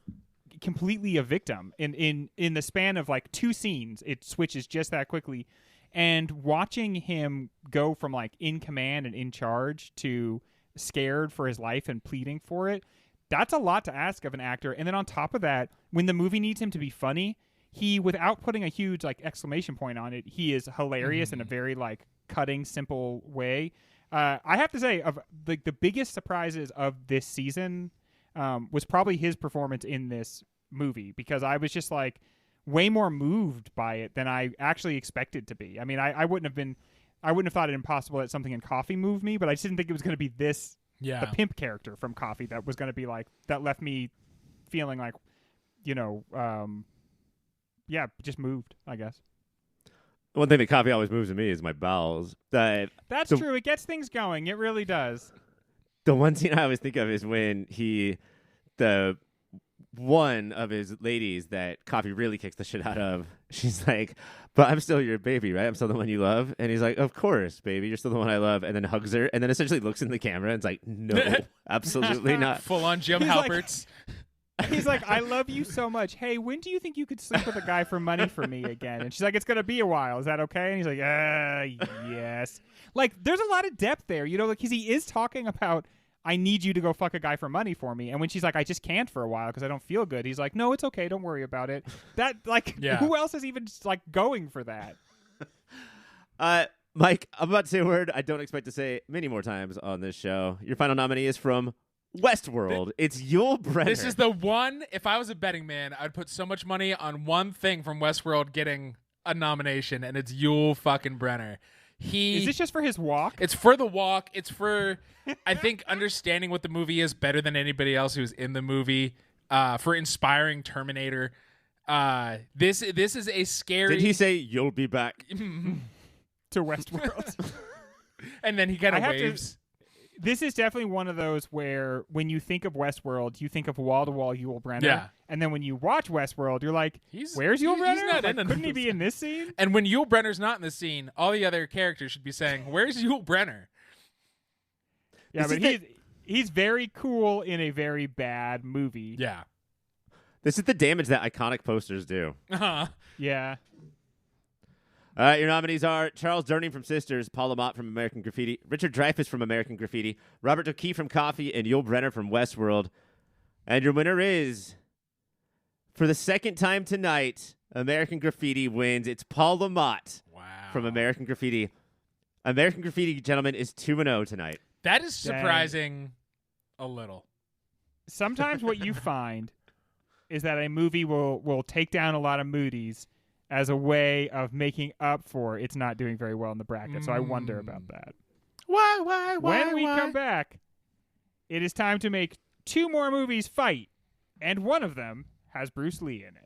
completely a victim. In the span of like 2 scenes, it switches just that quickly, and watching him go from like in command and in charge to scared for his life and pleading for it, that's a lot to ask of an actor. And then on top of that, when the movie needs him to be funny, he, without putting a huge like exclamation point on it, he is hilarious in a very like cutting, simple way. I have to say, of the biggest surprises of this season was probably his performance in this movie, because I was just like way more moved by it than I actually expected to be. I mean, I wouldn't have thought it impossible that something in Coffee moved me, but I just didn't think it was going to be this, the pimp character from Coffee that was going to be like, that left me feeling like, just moved, I guess. One thing that Coffee always moves to me is my bowels. That's true. It gets things going. It really does. The one scene I always think of is when the one of his ladies that Coffee really kicks the shit out of, she's like, but I'm still your baby, right? I'm still the one you love. And he's like, of course, baby, you're still the one I love. And then hugs her and then essentially looks in the camera and is like, no, absolutely not. Full on Jim Halperts. He's like, I love you so much. Hey, when do you think you could sleep with a guy for money for me again? And she's like, it's going to be a while. Is that okay? And he's like, yes. Like, there's a lot of depth there, because he is talking about, I need you to go fuck a guy for money for me. And when she's like, I just can't for a while because I don't feel good, he's like, no, it's okay. Don't worry about it. That, like, who else is even, like, going for that? Mike, I'm about to say a word I don't expect to say many more times on this show. Your final nominee is from Westworld. It's Yul Brynner. This is the one, if I was a betting man, I'd put so much money on one thing from Westworld getting a nomination, and it's Yul fucking Brynner. Is this just for his walk? It's for the walk. It's for, I think, understanding what the movie is better than anybody else who's in the movie, for inspiring Terminator. This is a scary... Did he say, you'll be back? To Westworld. And then he kind of waves. This is definitely one of those where when you think of Westworld, you think of wall-to-wall Yul Brynner. Yeah. And then when you watch Westworld, you're like, where's Yul Brynner? He's not like, in couldn't he be in this scene? And when Yul Brenner's not in the scene, all the other characters should be saying, where's Yul Brynner? Yeah, but he's very cool in a very bad movie. Yeah. This is the damage that iconic posters do. Uh-huh. Yeah. All right, your nominees are Charles Durning from Sisters, Paul Lamont from American Graffiti, Richard Dreyfuss from American Graffiti, Robert Doki from Coffee, and Yul Brynner from Westworld. And your winner is, for the second time tonight, American Graffiti wins. It's Paul Lamont from American Graffiti. American Graffiti, gentlemen, is 2-0 tonight. That is surprising a little. Sometimes what you find is that a movie will take down a lot of Mooties, as a way of making up for it's not doing very well in the bracket. So I wonder about that. Why? When we come back, it is time to make 2 more movies fight, and one of them has Bruce Lee in it.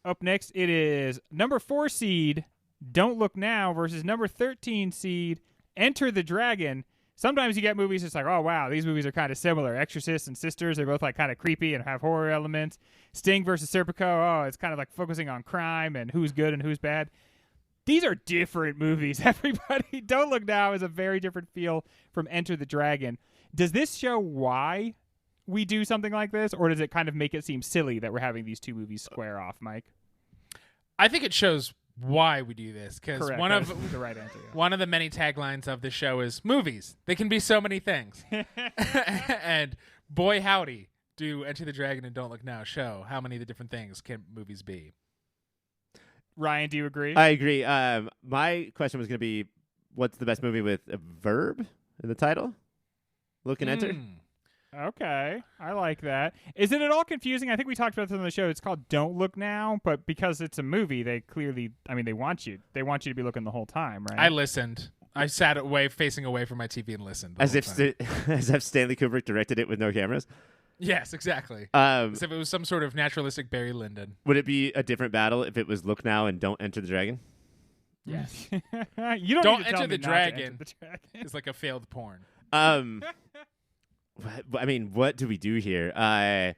Up next, it is number 4 seed Don't Look Now versus number 13 seed Enter the Dragon. Sometimes you get movies that's like, oh, wow, these movies are kind of similar. Exorcist and Sisters, they're both like kind of creepy and have horror elements. Sting versus Serpico, oh, it's kind of like focusing on crime and who's good and who's bad. These are different movies, everybody. Don't Look Now is a very different feel from Enter the Dragon. Does this show why we do something like this, or does it kind of make it seem silly that we're having these 2 movies square off, Mike? I think it shows why we do this, because Correct. one That of is the right answer. Yeah. one of the many taglines of the show is movies. They can be so many things. And boy howdy, do Enter the Dragon and Don't Look Now show how many of the different things can movies be. Ryan, do you agree? I agree. My question was going to be, what's the best movie with a verb in the title? Look and enter. Okay, I like that. Is it at all confusing? I think we talked about this on the show. It's called Don't Look Now, but because it's a movie, they clearly, they want you to be looking the whole time, right? I listened. I sat facing away from my TV and listened. As if Stanley Kubrick directed it with no cameras. Yes, exactly. Um, As if it was some sort of naturalistic Barry Lyndon. Would it be a different battle if it was Look Now and Don't Enter the Dragon? Yes. You don't need to tell Enter me the not to enter Dragon. the dragon. It's like a failed porn. What do we do here? I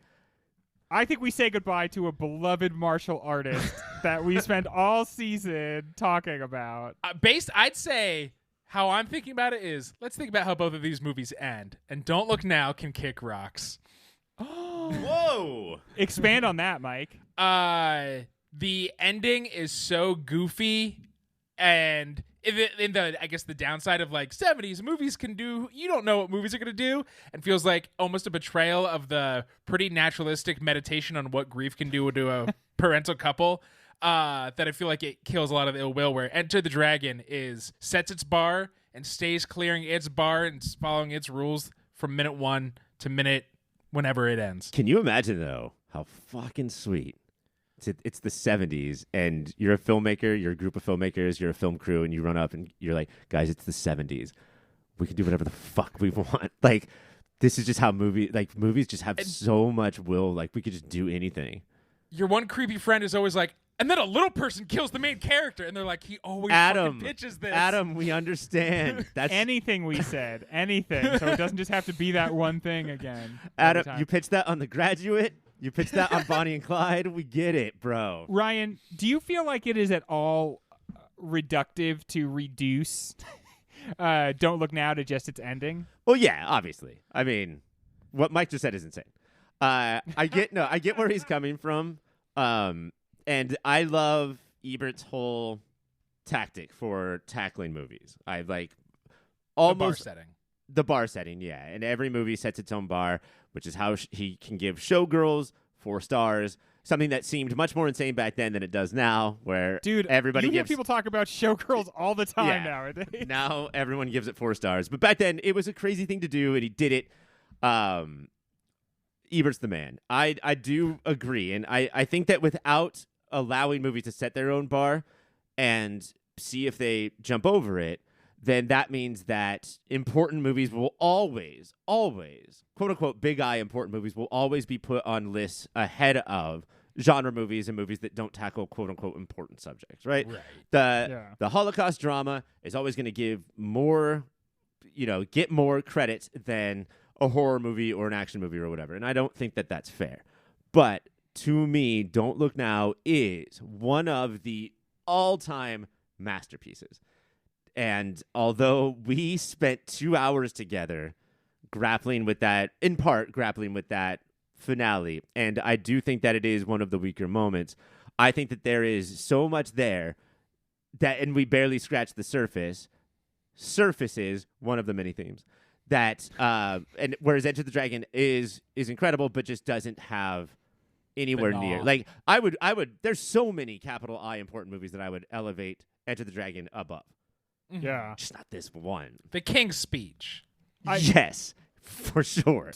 think we say goodbye to a beloved martial artist that we spent all season talking about. I'd say how I'm thinking about it is, let's think about how both of these movies end. And Don't Look Now can kick rocks. Whoa! Expand on that, Mike. The ending is so goofy, and in the I guess the downside of like 70s movies can do, you don't know what movies are going to do, and feels like almost a betrayal of the pretty naturalistic meditation on what grief can do to a parental couple. That I feel like it kills a lot of the ill will. Where Enter the Dragon sets its bar and stays clearing its bar and following its rules from minute 1 to minute whenever it ends. Can you imagine though how fucking sweet? It's the 70s, and you're a filmmaker, you're a group of filmmakers, you're a film crew, and you run up and you're like, guys, it's the 70s. We can do whatever the fuck we want. Like, this is just how movies just have so much will. Like, we could just do anything. Your one creepy friend is always like, and then a little person kills the main character, and they're like, he always fucking pitches this. Adam, we understand. That's anything we said, anything. So it doesn't just have to be that one thing again. Adam, you pitched that on The Graduate. You pitched that on Bonnie and Clyde. We get it, bro. Ryan, do you feel like it is at all reductive to reduce Don't Look Now to just its ending? Well, yeah, obviously. I mean, what Mike just said is insane. I get where he's coming from. And I love Ebert's whole tactic for tackling movies. I like almost the bar setting, yeah. And every movie sets its own bar, which is how he can give Showgirls 4 stars. Something that seemed much more insane back then than it does now, where everybody you hear gives people talk about Showgirls all the time nowadays. Now everyone gives it 4 stars, but back then it was a crazy thing to do, and he did it. Ebert's the man. I do agree, and I think that without allowing movies to set their own bar and see if they jump over it, then that means that important movies will always, quote unquote, big eye important movies will always be put on lists ahead of genre movies and movies that don't tackle quote unquote important subjects, right? The Holocaust drama is always going to give more, get more credit than a horror movie or an action movie or whatever. And I don't think that that's fair. But to me, Don't Look Now is one of the all-time masterpieces. And although we spent 2 hours together grappling with that finale, and I do think that it is one of the weaker moments, I think that there is so much there and we barely scratched the surface. Surface is one of the many themes that, and whereas Enter the Dragon is incredible, but just doesn't have anywhere near. Like I would. There's so many capital I important movies that I would elevate Enter the Dragon above. Yeah, just not this one. The King's Speech. Yes, for sure.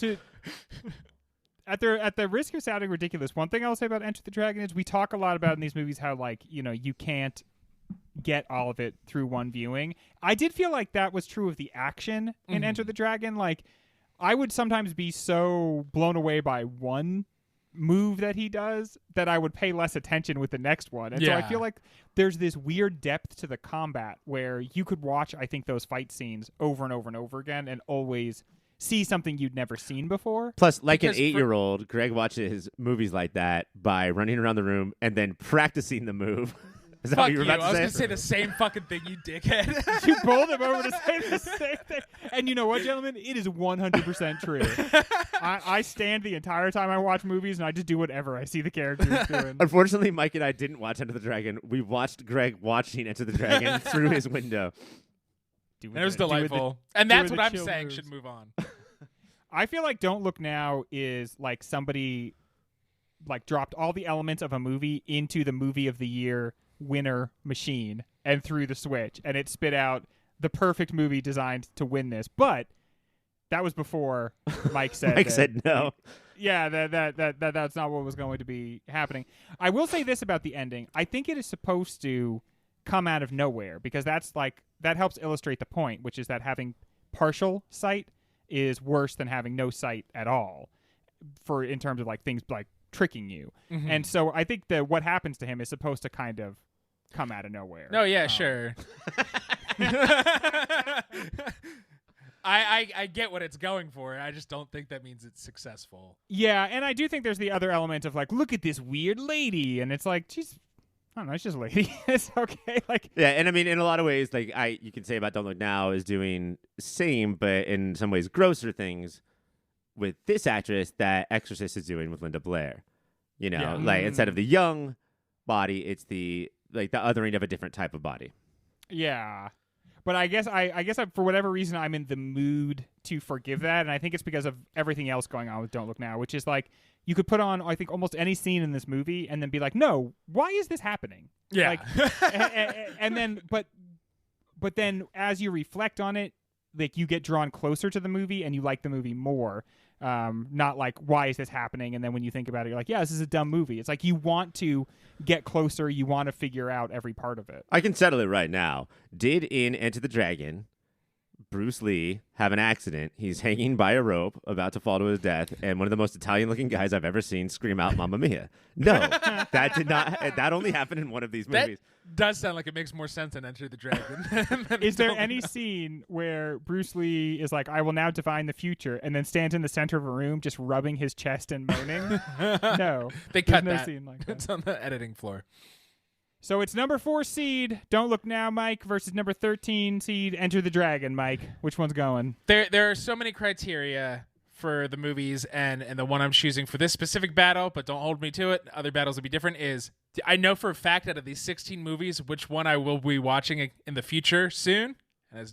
at the risk of sounding ridiculous, one thing I'll say about Enter the Dragon is we talk a lot about in these movies how, like, you know, you can't get all of it through one viewing. I did feel like that was true of the action in Enter the Dragon. Like, I would sometimes be so blown away by one move that he does that I would pay less attention with the next one. And so I feel like there's this weird depth to the combat where you could watch, I think, those fight scenes over and over and over again and always see something you'd never seen before. Plus, like an 8-year-old, Greg watches movies like that by running around the room and then practicing the move. Is that Fuck what you were about to say? I was going to say the same fucking thing, you dickhead. You bowled him over to say the same thing. And you know what, gentlemen? It is 100% true. I stand the entire time I watch movies, and I just do whatever I see the characters doing. Unfortunately, Mike and I didn't watch Enter the Dragon. We watched Greg watching Enter the Dragon through his window. And it was delightful. And that's what I'm saying should move on. I feel like Don't Look Now is like somebody like dropped all the elements of a movie into the movie of the year winner machine and threw the switch, and it spit out the perfect movie designed to win this. But that was before Mike said Mike said no. Yeah, that's not what was going to be happening. I will say this about the ending. I think it is supposed to come out of nowhere because that's like that helps illustrate the point, which is that having partial sight is worse than having no sight at all for in terms of like things like tricking you. And so I think that what happens to him is supposed to kind of come out of nowhere. No, yeah, sure. I get what it's going for. I just don't think that means it's successful. Yeah, and I do think there's the other element of like, look at this weird lady, and it's like, she's, I don't know, it's just a lady. It's okay. Like, yeah, and I mean, in a lot of ways, like you can say about Don't Look Now is doing same, but in some ways grosser things with this actress that Exorcist is doing with Linda Blair. You know, like instead of the young body, it's the othering of a different type of body. Yeah. But I guess for whatever reason I'm in the mood to forgive that, and I think it's because of everything else going on with Don't Look Now, which is like you could put on I think almost any scene in this movie and then be like, no, why is this happening? Yeah. Like, and then but then as you reflect on it, like you get drawn closer to the movie and you like the movie more. Not like, why is this happening? And then when you think about it, you're like, yeah, this is a dumb movie. It's like you want to get closer. You want to figure out every part of it. I can settle it right now. Did in Enter the Dragon Bruce Lee have an accident? He's hanging by a rope, about to fall to his death, and one of the most Italian-looking guys I've ever seen scream out, "Mamma Mia!" No, that did not. That only happened in one of these movies. That does sound like it makes more sense than Enter the Dragon. Is there any scene where Bruce Lee is like, "I will now define the future," and then stands in the center of a room just rubbing his chest and moaning? No, they cut no that. Scene like that. It's on the editing floor. So it's number 4 seed, Don't Look Now, Mike, versus number 13 seed, Enter the Dragon, Mike. Which one's going? There are so many criteria for the movies, and the one I'm choosing for this specific battle, but don't hold me to it, other battles will be different, is I know for a fact out of these 16 movies which one I will be watching in the future soon. And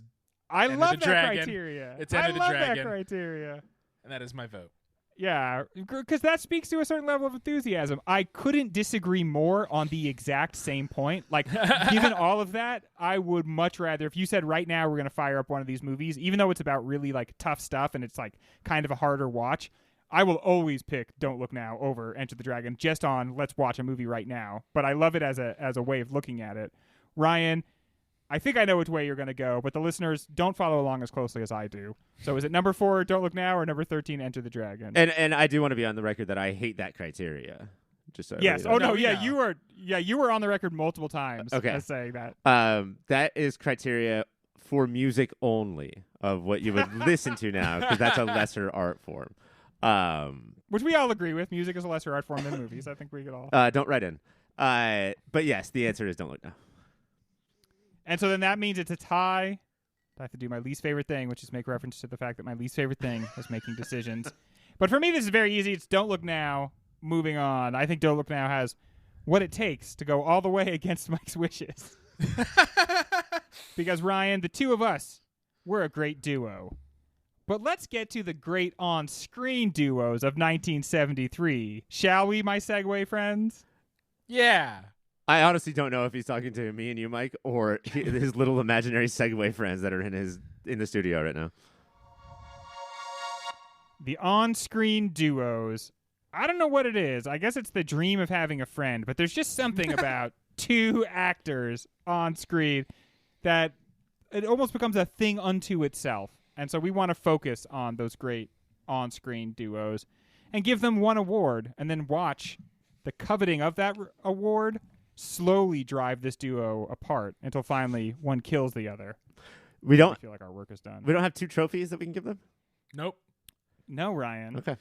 I love that criteria. It's Enter the Dragon. I love that criteria. And that is my vote. Yeah, because that speaks to a certain level of enthusiasm. I couldn't disagree more on the exact same point. Like, given all of that, I would much rather, if you said right now we're going to fire up one of these movies, even though it's about really like tough stuff and it's like kind of a harder watch, I will always pick Don't Look Now over Enter the Dragon just on let's watch a movie right now. But I love it as a way of looking at it. Ryan, I think I know which way you're going to go, but the listeners don't follow along as closely as I do. So is it number 4, Don't Look Now, or number 13, Enter the Dragon? And I do want to be on the record that I hate that criteria. Just so yes. Oh no. Yeah, know. you were on the record multiple times. Okay. As saying that. That is criteria for music only of what you would listen to now, because that's a lesser art form. Which we all agree with. Music is a lesser art form than movies. I think we could all. Don't write in. But yes, the answer is Don't Look Now. And so then that means it's a tie. I have to do my least favorite thing, which is make reference to the fact that my least favorite thing is making decisions. But for me, this is very easy. It's Don't Look Now. Moving on. I think Don't Look Now has what it takes to go all the way against Mike's wishes. Because, Ryan, the two of us, we're a great duo. But let's get to the great on-screen duos of 1973. Shall we, my Segway friends? Yeah. I honestly don't know if he's talking to me and you, Mike, or his little imaginary Segway friends that are in the studio right now. The on-screen duos I don't know what it is. I guess it's the dream of having a friend, but there's just something about two actors on screen that it almost becomes a thing unto itself. And so we want to focus on those great on-screen duos and give them one award and then watch the coveting of that award slowly drive this duo apart until finally one kills the other. We don't I feel like our work is done. we don't have 2 trophies that we can give them? Nope. No, Ryan. Okay.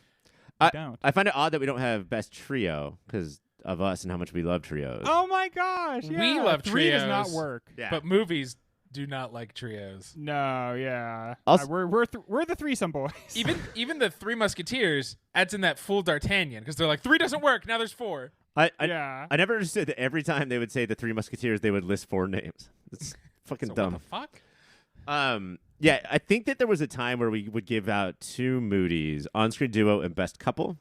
We don't. I find it odd that we don't have best trio because of us and how much we love trios. Oh my gosh. Yeah. We love 3 does trios. not work. Yeah. But movies do not like trios. No, yeah. Also- We're the threesome boys. Even the Three Musketeers adds in that full D'Artagnan because they're like 3 doesn't work. Now there's 4. I yeah. I never understood that every time they would say the 3 Musketeers, they would list 4 names. It's fucking So dumb. what the fuck? Yeah, I think that there was a time where we would give out 2 Mooties, on-screen duo and best couple,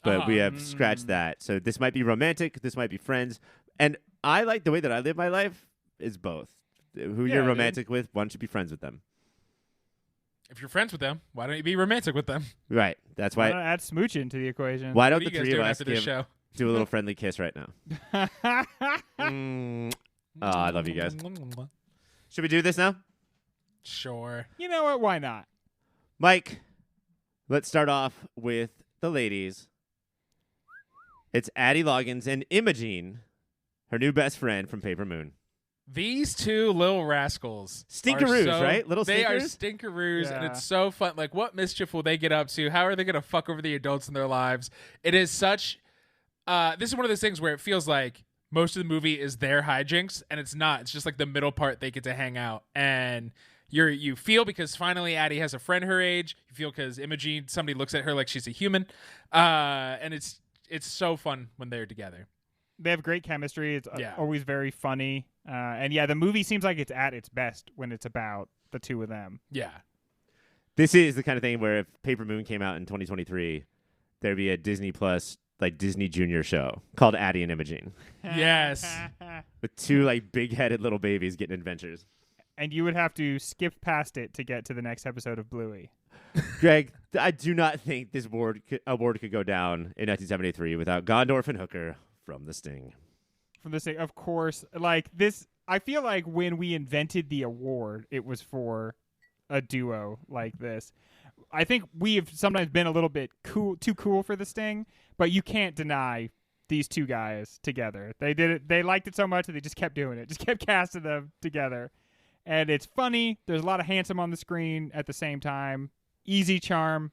but we have scratched that. So this might be romantic, this might be friends, and I like the way that I live my life is both. Who you're dude. romantic with, why don't you be friends with them? If you're friends with them, why don't you be romantic with them? Right. That's Why why. not add smooching to the equation? Why What don't are the you guys 3 of doing us after this show? do a little friendly kiss right now? Oh, I love you guys. Should we do this now? Sure. You know what? Why not? Mike, let's start off with the ladies. It's Addie Loggins and Imogene, her new best friend from Paper Moon. These 2 little rascals. Stinkeroos, are so- right? Little They are stinkers? stinkeroos, and Yeah. it's so fun. Like, what mischief will they get up to? How are they going to fuck over the adults in their lives? It is such. This is one of those things where it feels like most of the movie is their hijinks, and it's not. It's just like the middle part they get to hang out, and you feel because finally Addie has a friend her age. You feel because Imogene, somebody looks at her like she's a human, and it's so fun when they're together. They have great chemistry. It's Yeah. always very funny. And yeah, the movie seems like it's at its best when it's about the 2 of them. Yeah. This is the kind of thing where if Paper Moon came out in 2023, there'd be a Disney Plus, like Disney Junior show called Addie and Imogene Yes. with 2 like big-headed little babies getting adventures. And you would have to skip past it to get to the next episode of Bluey. Greg, I do not think this award could go down in 1973 without Gondorf and Hooker from The Sting. From the sake, of course, like this, I feel like when we invented the award, it was for a duo like this. I think we've sometimes been a little bit too cool for the Sting, but you can't deny these 2 guys together. They did it. They liked it so much that they just kept doing it. Just kept casting them together. And it's funny. There's a lot of handsome on the screen at the same time. Easy charm.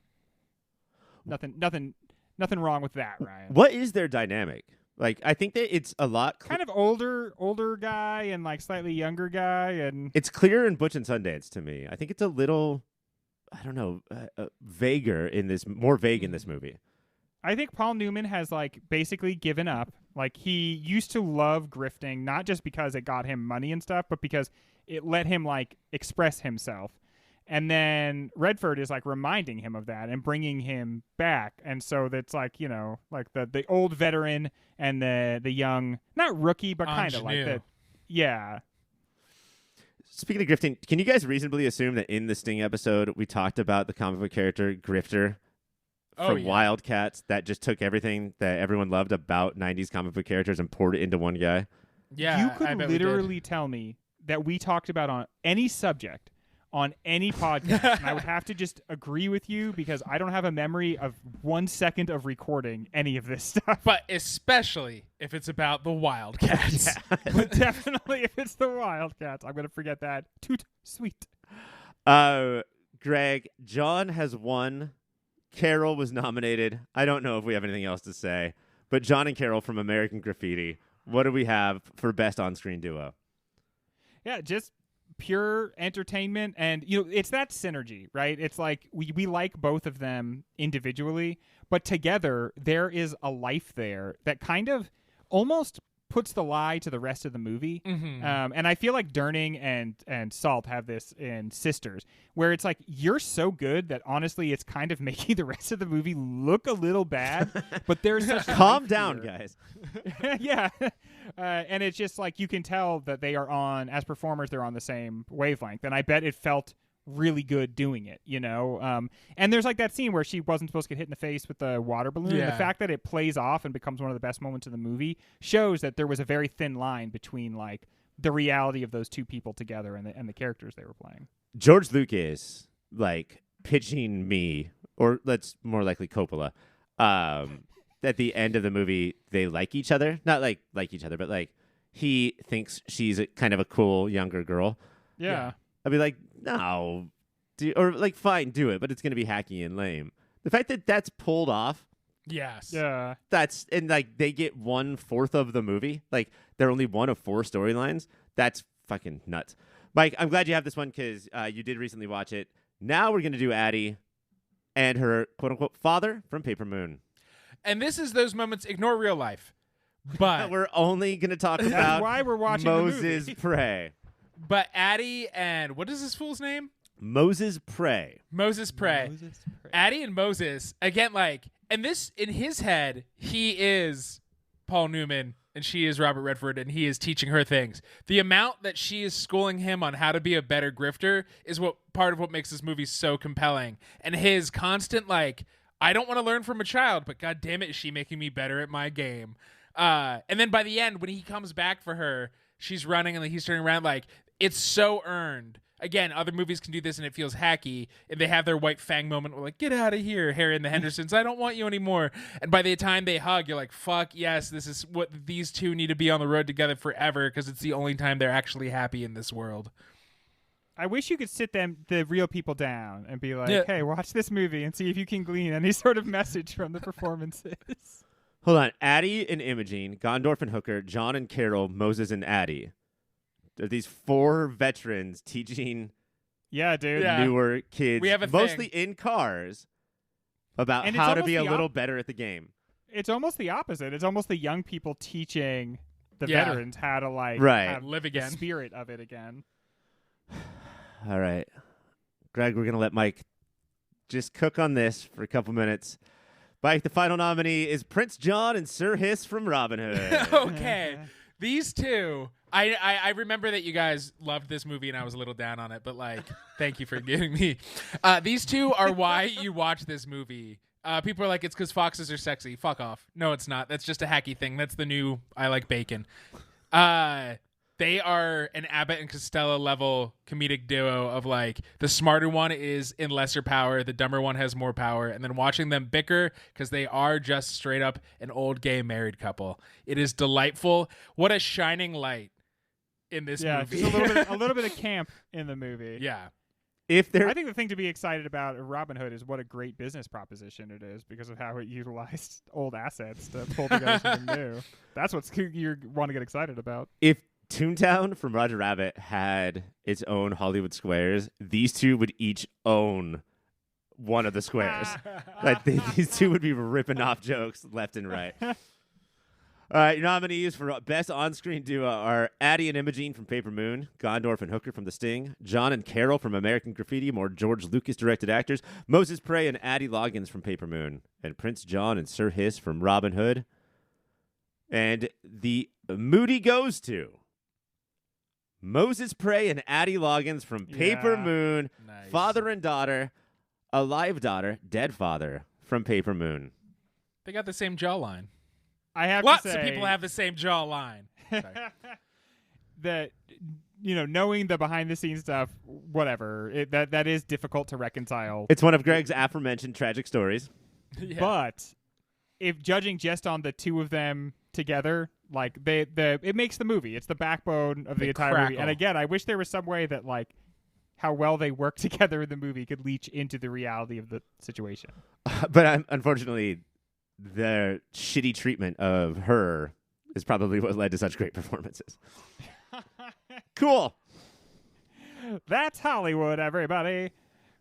Nothing wrong with that, Ryan. What is their dynamic? Like, I think that it's a lot. Kind of older guy and like slightly younger guy, and It's clear in Butch and Sundance to me. I think it's a little, I don't know, more vague in this movie. I think Paul Newman has like basically given up. Like he used to love grifting, not just because it got him money and stuff, but because it let him like express himself. And then Redford is like reminding him of that and bringing him back. And so that's like, you know, like the old veteran and the young, not rookie, but kind of like Ingenue. that. Yeah. Speaking of grifting, can you guys reasonably assume that in the Sting episode, we talked about the comic book character Grifter from yeah. Wildcats that just took everything that everyone loved about 90s comic book characters and poured it into one guy? Yeah. You I could bet we did. literally tell me that we talked about on any subject on any podcast, and I would have to just agree with you because I don't have a memory of 1 second of recording any of this stuff. But especially if it's about the Wildcats. But definitely, if it's the Wildcats, I'm going to forget that. Toot sweet. Greg, John has won. Carol was nominated. I don't know if we have anything else to say, but John and Carol from American Graffiti. What do we have for best on-screen duo? Yeah, just pure entertainment, and you know, it's that synergy, right? It's like we like both of them individually, but together there is a life there that kind of almost puts the lie to the rest of the movie. Mm-hmm. And I feel like Durning and Salt have this in Sisters, where it's like you're so good that honestly it's kind of making the rest of the movie look a little bad, but there's such Calm life down, here. guys. Yeah. And it's just like you can tell that they are on, as performers, they're on the same wavelength. And I bet it felt really good doing it, you know? And there's like that scene where she wasn't supposed to get hit in the face with the water balloon. Yeah. And the fact that it plays off and becomes one of the best moments of the movie shows that there was a very thin line between like the reality of those two people together and the characters they were playing. George Lucas, like, pitching me, or let's more likely Coppola, at the end of the movie, they like each other. Not like each other, but like he thinks she's kind of a cool younger girl. Yeah. I'd be like, no, or like, fine, do it, but it's going to be hacky and lame. The fact that that's pulled off, Yes. Yeah. and like they get 1/4 of the movie, like they're only one of 4 storylines. That's fucking nuts. Mike, I'm glad you have this one because you did recently watch it. Now we're going to do Addie and her quote unquote father from Paper Moon. And this is those moments, ignore real life. But We're only going to talk That's about why we're watching Moses the movie. Pray. But Addie and what is this fool's name? Moses Pray. Moses Pray. Moses Pray. Addie and Moses, again, like, and this, in his head, he is Paul Newman and she is Robert Redford and he is teaching her things. The amount that she is schooling him on how to be a better grifter is what part of what makes this movie so compelling. And his constant, like, I don't want to learn from a child, but God damn it, is she making me better at my game. And then by the end, when he comes back for her, she's running and he's turning around, like, it's so earned. Again, other movies can do this and it feels hacky, and they have their white fang moment where, like, get out of here, Harry and the Hendersons, I don't want you anymore. And by the time they hug, you're like, fuck yes, this is what these two need to be on the road together forever, because it's the only time they're actually happy in this world. I wish you could sit the real people down and be like, Yeah. hey, watch this movie and see if you can glean any sort of message from the performances. Hold on. Addie and Imogene, Gondorf and Hooker, John and Carol, Moses and Addie. Are these 4 veterans teaching Yeah, dude. Yeah. newer kids, We have a mostly thing. in cars, about And it's how to almost be a the little better at the game. It's almost the opposite. It's almost the young people teaching the Yeah. veterans how to like Right. have Live the again. spirit of it again. All right. Greg, we're going to let Mike just cook on this for a couple minutes. Mike, the final nominee is Prince John and Sir Hiss from Robin Hood. Okay. These two, I remember that you guys loved this movie and I was a little down on it, but like, thank you for giving me. These two are why you watch this movie. People are like, it's because foxes are sexy. Fuck off. No, it's not. That's just a hacky thing. That's the new I like bacon. They are an Abbott and Costello level comedic duo of like the smarter one is in lesser power, the dumber one has more power, and then watching them bicker because they are just straight up an old gay married couple. It is delightful. What a shining light in this movie. Just a little bit of camp in the movie. Yeah. If there, I think the thing to be excited about Robin Hood is what a great business proposition it is because of how it utilized old assets to pull together something new. That's what you want to get excited about. if Toontown from Roger Rabbit had its own Hollywood squares, these two would each own one of the squares. Like these two would be ripping off jokes left and right. All right, your nominees for Best On-Screen Duo are Addie and Imogene from Paper Moon, Gondorf and Hooker from The Sting, John and Carol from American Graffiti, more George Lucas-directed actors, Moses Pray and Addie Loggins from Paper Moon, and Prince John and Sir Hiss from Robin Hood. And the Moody goes to Moses Pray and Addie Loggins from Paper Yeah. Moon, Nice. Father and Daughter, Alive Daughter, Dead Father from Paper Moon. They got the same jawline. I have Lots to say of people have the same jawline. Sorry. that knowing the behind the scenes stuff, whatever, that is difficult to reconcile. It's one of Greg's aforementioned tragic stories. Yeah. But if judging just on the two of them together, like it makes the movie. It's the backbone of the They entire movie. And crackle. again, I wish there was some way that like how well they work together in the movie could leach into the reality of the situation. But unfortunately, the shitty treatment of her is probably what led to such great performances. Cool. That's Hollywood, everybody.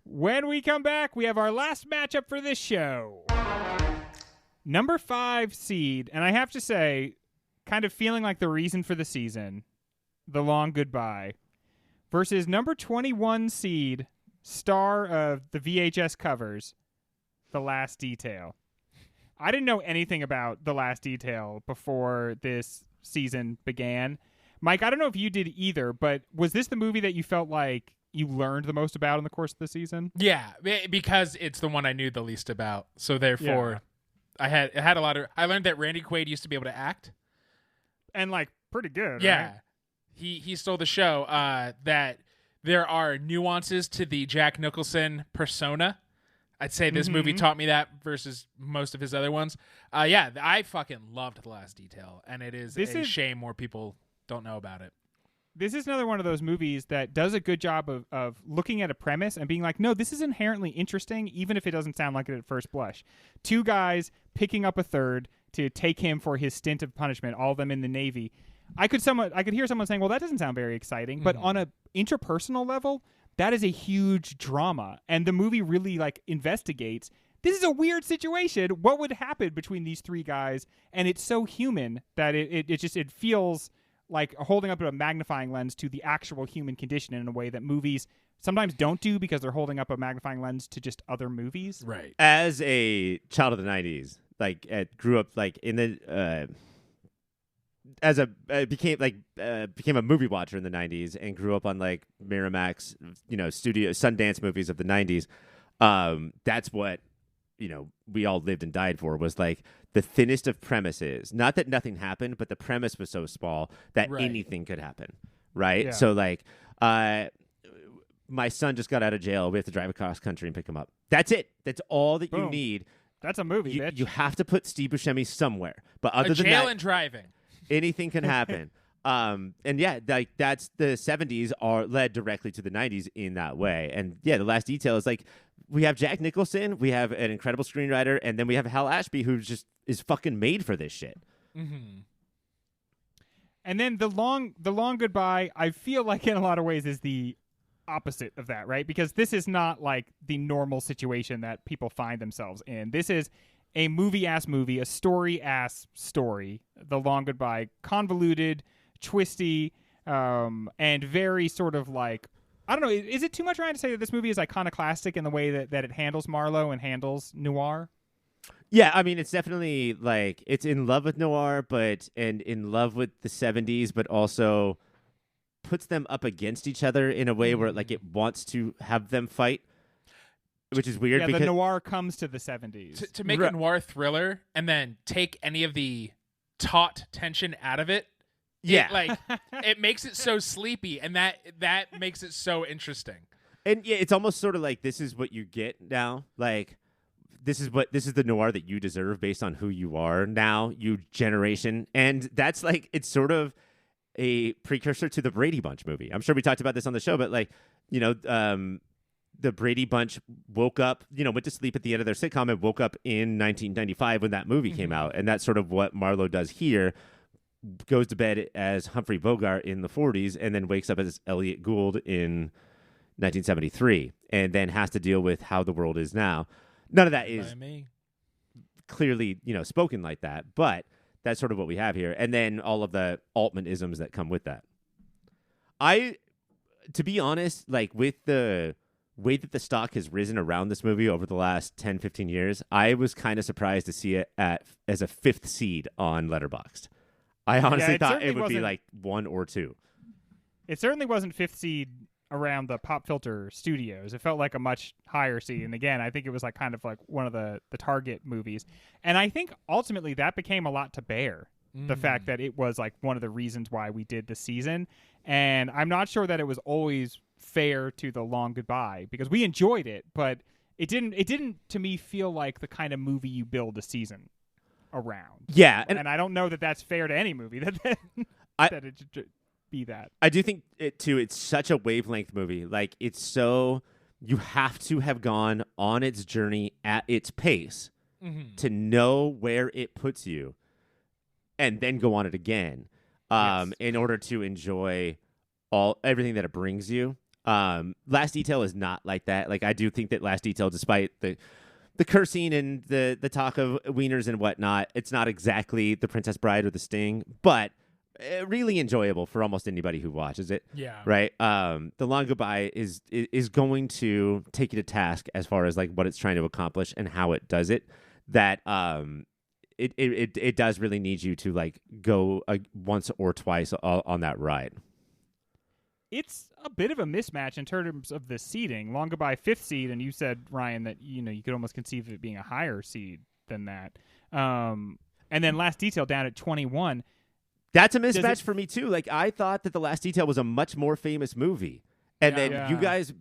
When we come back, we have our last matchup for this show. Number 5 seed, and I have to say, kind of feeling like the reason for the season, The Long Goodbye, versus number 21 seed, star of the VHS covers, The Last Detail. I didn't know anything about The Last Detail before this season began. Mike, I don't know if you did either, but was this the movie that you felt like you learned the most about in the course of the season? Yeah, because it's the one I knew the least about. So therefore, I had a lot of. I learned that Randy Quaid used to be able to act, And like pretty good. yeah, right? he stole the show. That there are nuances to the Jack Nicholson persona. I'd say this movie taught me that versus most of his other ones. Yeah, I fucking loved The Last Detail, and it is a shame more people don't know about it. This is another one of those movies that does a good job of looking at a premise and being like, no, this is inherently interesting, even if it doesn't sound like it at first blush. Two guys picking up a third to take him for his stint of punishment, all of them in the Navy. I could hear someone saying, well, that doesn't sound very exciting. But on a interpersonal level, that is a huge drama. And the movie really like investigates, this is a weird situation. What would happen between these three guys? And it's so human that it feels like holding up a magnifying lens to the actual human condition in a way that movies sometimes don't do because they're holding up a magnifying lens to just other movies. Right. As a child of the 90s, like grew up like in the became a movie watcher in the 90s and grew up on like Miramax, studio Sundance movies of the 90s. That's what we all lived and died for, was like the thinnest of premises. Not that nothing happened, but the premise was so small that anything could happen, right? Yeah. So like, my son just got out of jail. We have to drive across country and pick him up. That's it. That's all that you need. That's a movie, bitch. You have to put Steve Buscemi somewhere. But other than jail that, and driving. anything can happen. And yeah, like that's the 70s are led directly to the 90s in that way. And yeah, The Last Detail is like, we have Jack Nicholson, we have an incredible screenwriter, and then we have Hal Ashby, who just is fucking made for this shit. Mm-hmm. And then the long goodbye, I feel like in a lot of ways is the opposite of that, right? Because this is not like the normal situation that people find themselves in. This is a movie-ass movie, a story-ass story. The Long Goodbye, convoluted, twisty, and very sort of like, I don't know, is it too much trying to say that this movie is iconoclastic in the way that it handles Marlowe and handles noir? Yeah, I mean, it's definitely like, it's in love with noir, and in love with the 70s, but also puts them up against each other in a way where like it wants to have them fight, which is weird. Yeah, because the noir comes to the 70s. To make a noir thriller and then take any of the taut tension out of it. Yeah. It makes it so sleepy, and that makes it so interesting. And yeah, it's almost sort of like, this is what you get now. Like, this is the noir that you deserve based on who you are now, you generation. And that's like, it's sort of a precursor to the Brady Bunch movie. I'm sure we talked about this on the show, but like, the Brady Bunch woke up, went to sleep at the end of their sitcom and woke up in 1995 when that movie came out. And that's sort of what Marlowe does here. Goes to bed as Humphrey Bogart in the 40s and then wakes up as Elliot Gould in 1973 and then has to deal with how the world is now. None of that is clearly, spoken like that, but that's sort of what we have here. And then all of the Altman-isms that come with that. To be honest, like with the way that the stock has risen around this movie over the last 10, 15 years, I was kind of surprised to see it as a 5th seed on Letterboxd. I honestly thought it would be like 1 or 2. It certainly wasn't 5th seed around the Pop Filter Studios. It felt like a much higher seed. And again, I think it was like kind of like one of the Target movies. And I think ultimately that became a lot to bear. The fact that it was like one of the reasons why we did the season. And I'm not sure that it was always fair to The Long Goodbye, because we enjoyed it, but it didn't to me feel like the kind of movie you build a season around. Yeah, and I don't know that that's fair to any movie that it should be that. I do think it's such a wavelength movie. Like, it's so, you have to have gone on its journey at its pace to know where it puts you and then go on it again in order to enjoy everything that it brings you. Last Detail is not like that. Like, I do think that Last Detail, despite the cursing and the talk of wieners and whatnot, it's not exactly The Princess Bride or The Sting, but really enjoyable for almost anybody who watches it. Yeah. Right. The Long Goodbye is going to take you to task as far as like what it's trying to accomplish and how it does it. That it does really need you to like go once or twice on that ride. it's a bit of a mismatch in terms of the seeding. Long Goodbye 5th seed, and you said, Ryan, that you could almost conceive of it being a higher seed than that. And then Last Detail down at 21. That's a mismatch for me too. Like, I thought that The Last Detail was a much more famous movie, and then you guys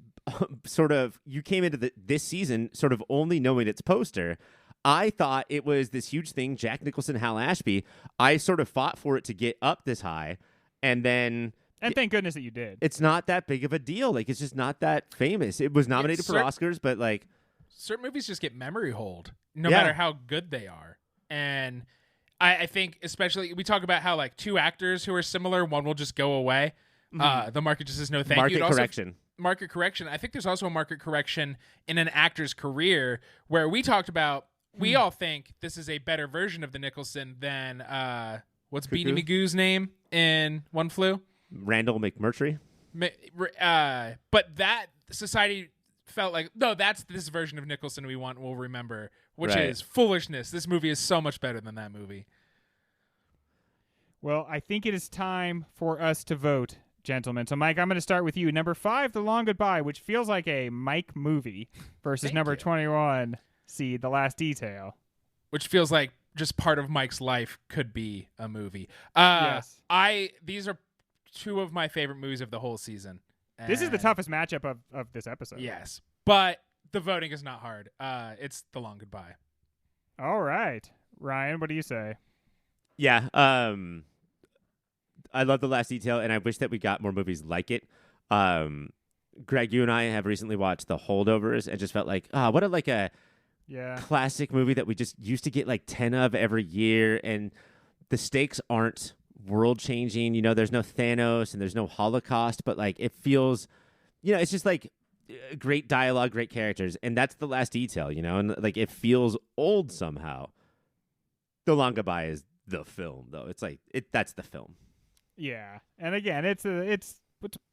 you came into this season sort of only knowing its poster. I thought it was this huge thing, Jack Nicholson, Hal Ashby. I sort of fought for it to get up this high, and then. And thank goodness that you did. It's not that big of a deal. Like, it's just not that famous. It was nominated for Oscars, but like certain movies just get memory hold, no matter how good they are. And I think, especially, we talk about how like two actors who are similar, one will just go away. The market just says no thank you. Market correction. I think there's also a market correction in an actor's career where we talked about. We all think this is a better version of the Nicholson than what's Beanie Magoo's name in One Flew. Randall McMurtry. But that society felt like, no, that's this version of Nicholson we'll remember, which is foolishness. This movie is so much better than that movie. Well, I think it is time for us to vote, gentlemen. So, Mike, I'm going to start with you. Number 5, The Long Goodbye, which feels like a Mike movie, versus number 21, The Last Detail. Which feels like just part of Mike's life could be a movie. Yes. These are two of my favorite movies of the whole season. This is the toughest matchup of this episode. Yes, but the voting is not hard. It's The Long Goodbye. All right. Ryan, what do you say? Yeah, I love The Last Detail, and I wish that we got more movies like it. Greg, you and I have recently watched The Holdovers and just felt like, what a classic movie that we just used to get like 10 of every year, and the stakes aren't world-changing. There's no Thanos and there's no Holocaust, but like it feels, it's just like great dialogue, great characters, and that's The Last Detail, and like it feels old somehow. The Long Goodbye is the film, though. It's like that's the film. Yeah, and again, it's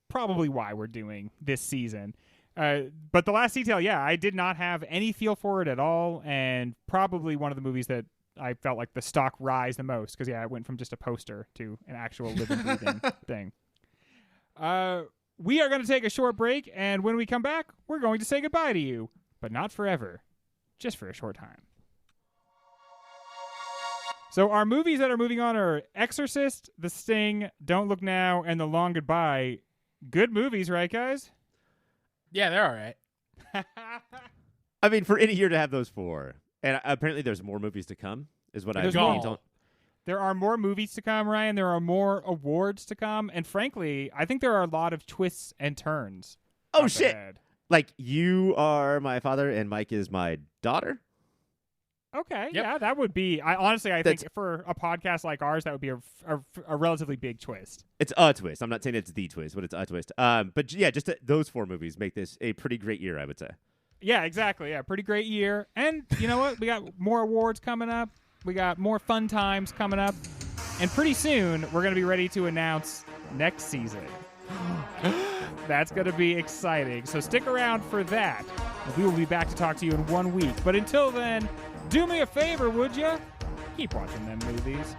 probably why we're doing this season. But The Last Detail, I did not have any feel for it at all, and probably one of the movies that I felt like the stock rise the most, because it went from just a poster to an actual living, breathing thing. We are going to take a short break, and when we come back, we're going to say goodbye to you, but not forever, just for a short time. So our movies that are moving on are Exorcist, The Sting, Don't Look Now, and The Long Goodbye. Good movies, right, guys? Yeah, they're all right. I mean, for any year to have those 4. And apparently there's more movies to come, is what I've told. There are more movies to come, Ryan. There are more awards to come. And frankly, I think there are a lot of twists and turns. Oh, shit. Ahead. Like, you are my father and Mike is my daughter? Okay, yeah, that would be... I think for a podcast like ours, that would be a relatively big twist. It's a twist. I'm not saying it's the twist, but it's a twist. But yeah, just those 4 movies make this a pretty great year, I would say. Yeah, exactly. Yeah, pretty great year. And you know what? We got more awards coming up. We got more fun times coming up. And pretty soon, we're going to be ready to announce next season. That's going to be exciting. So stick around for that. We will be back to talk to you in 1 week. But until then, do me a favor, would you? Keep watching them movies.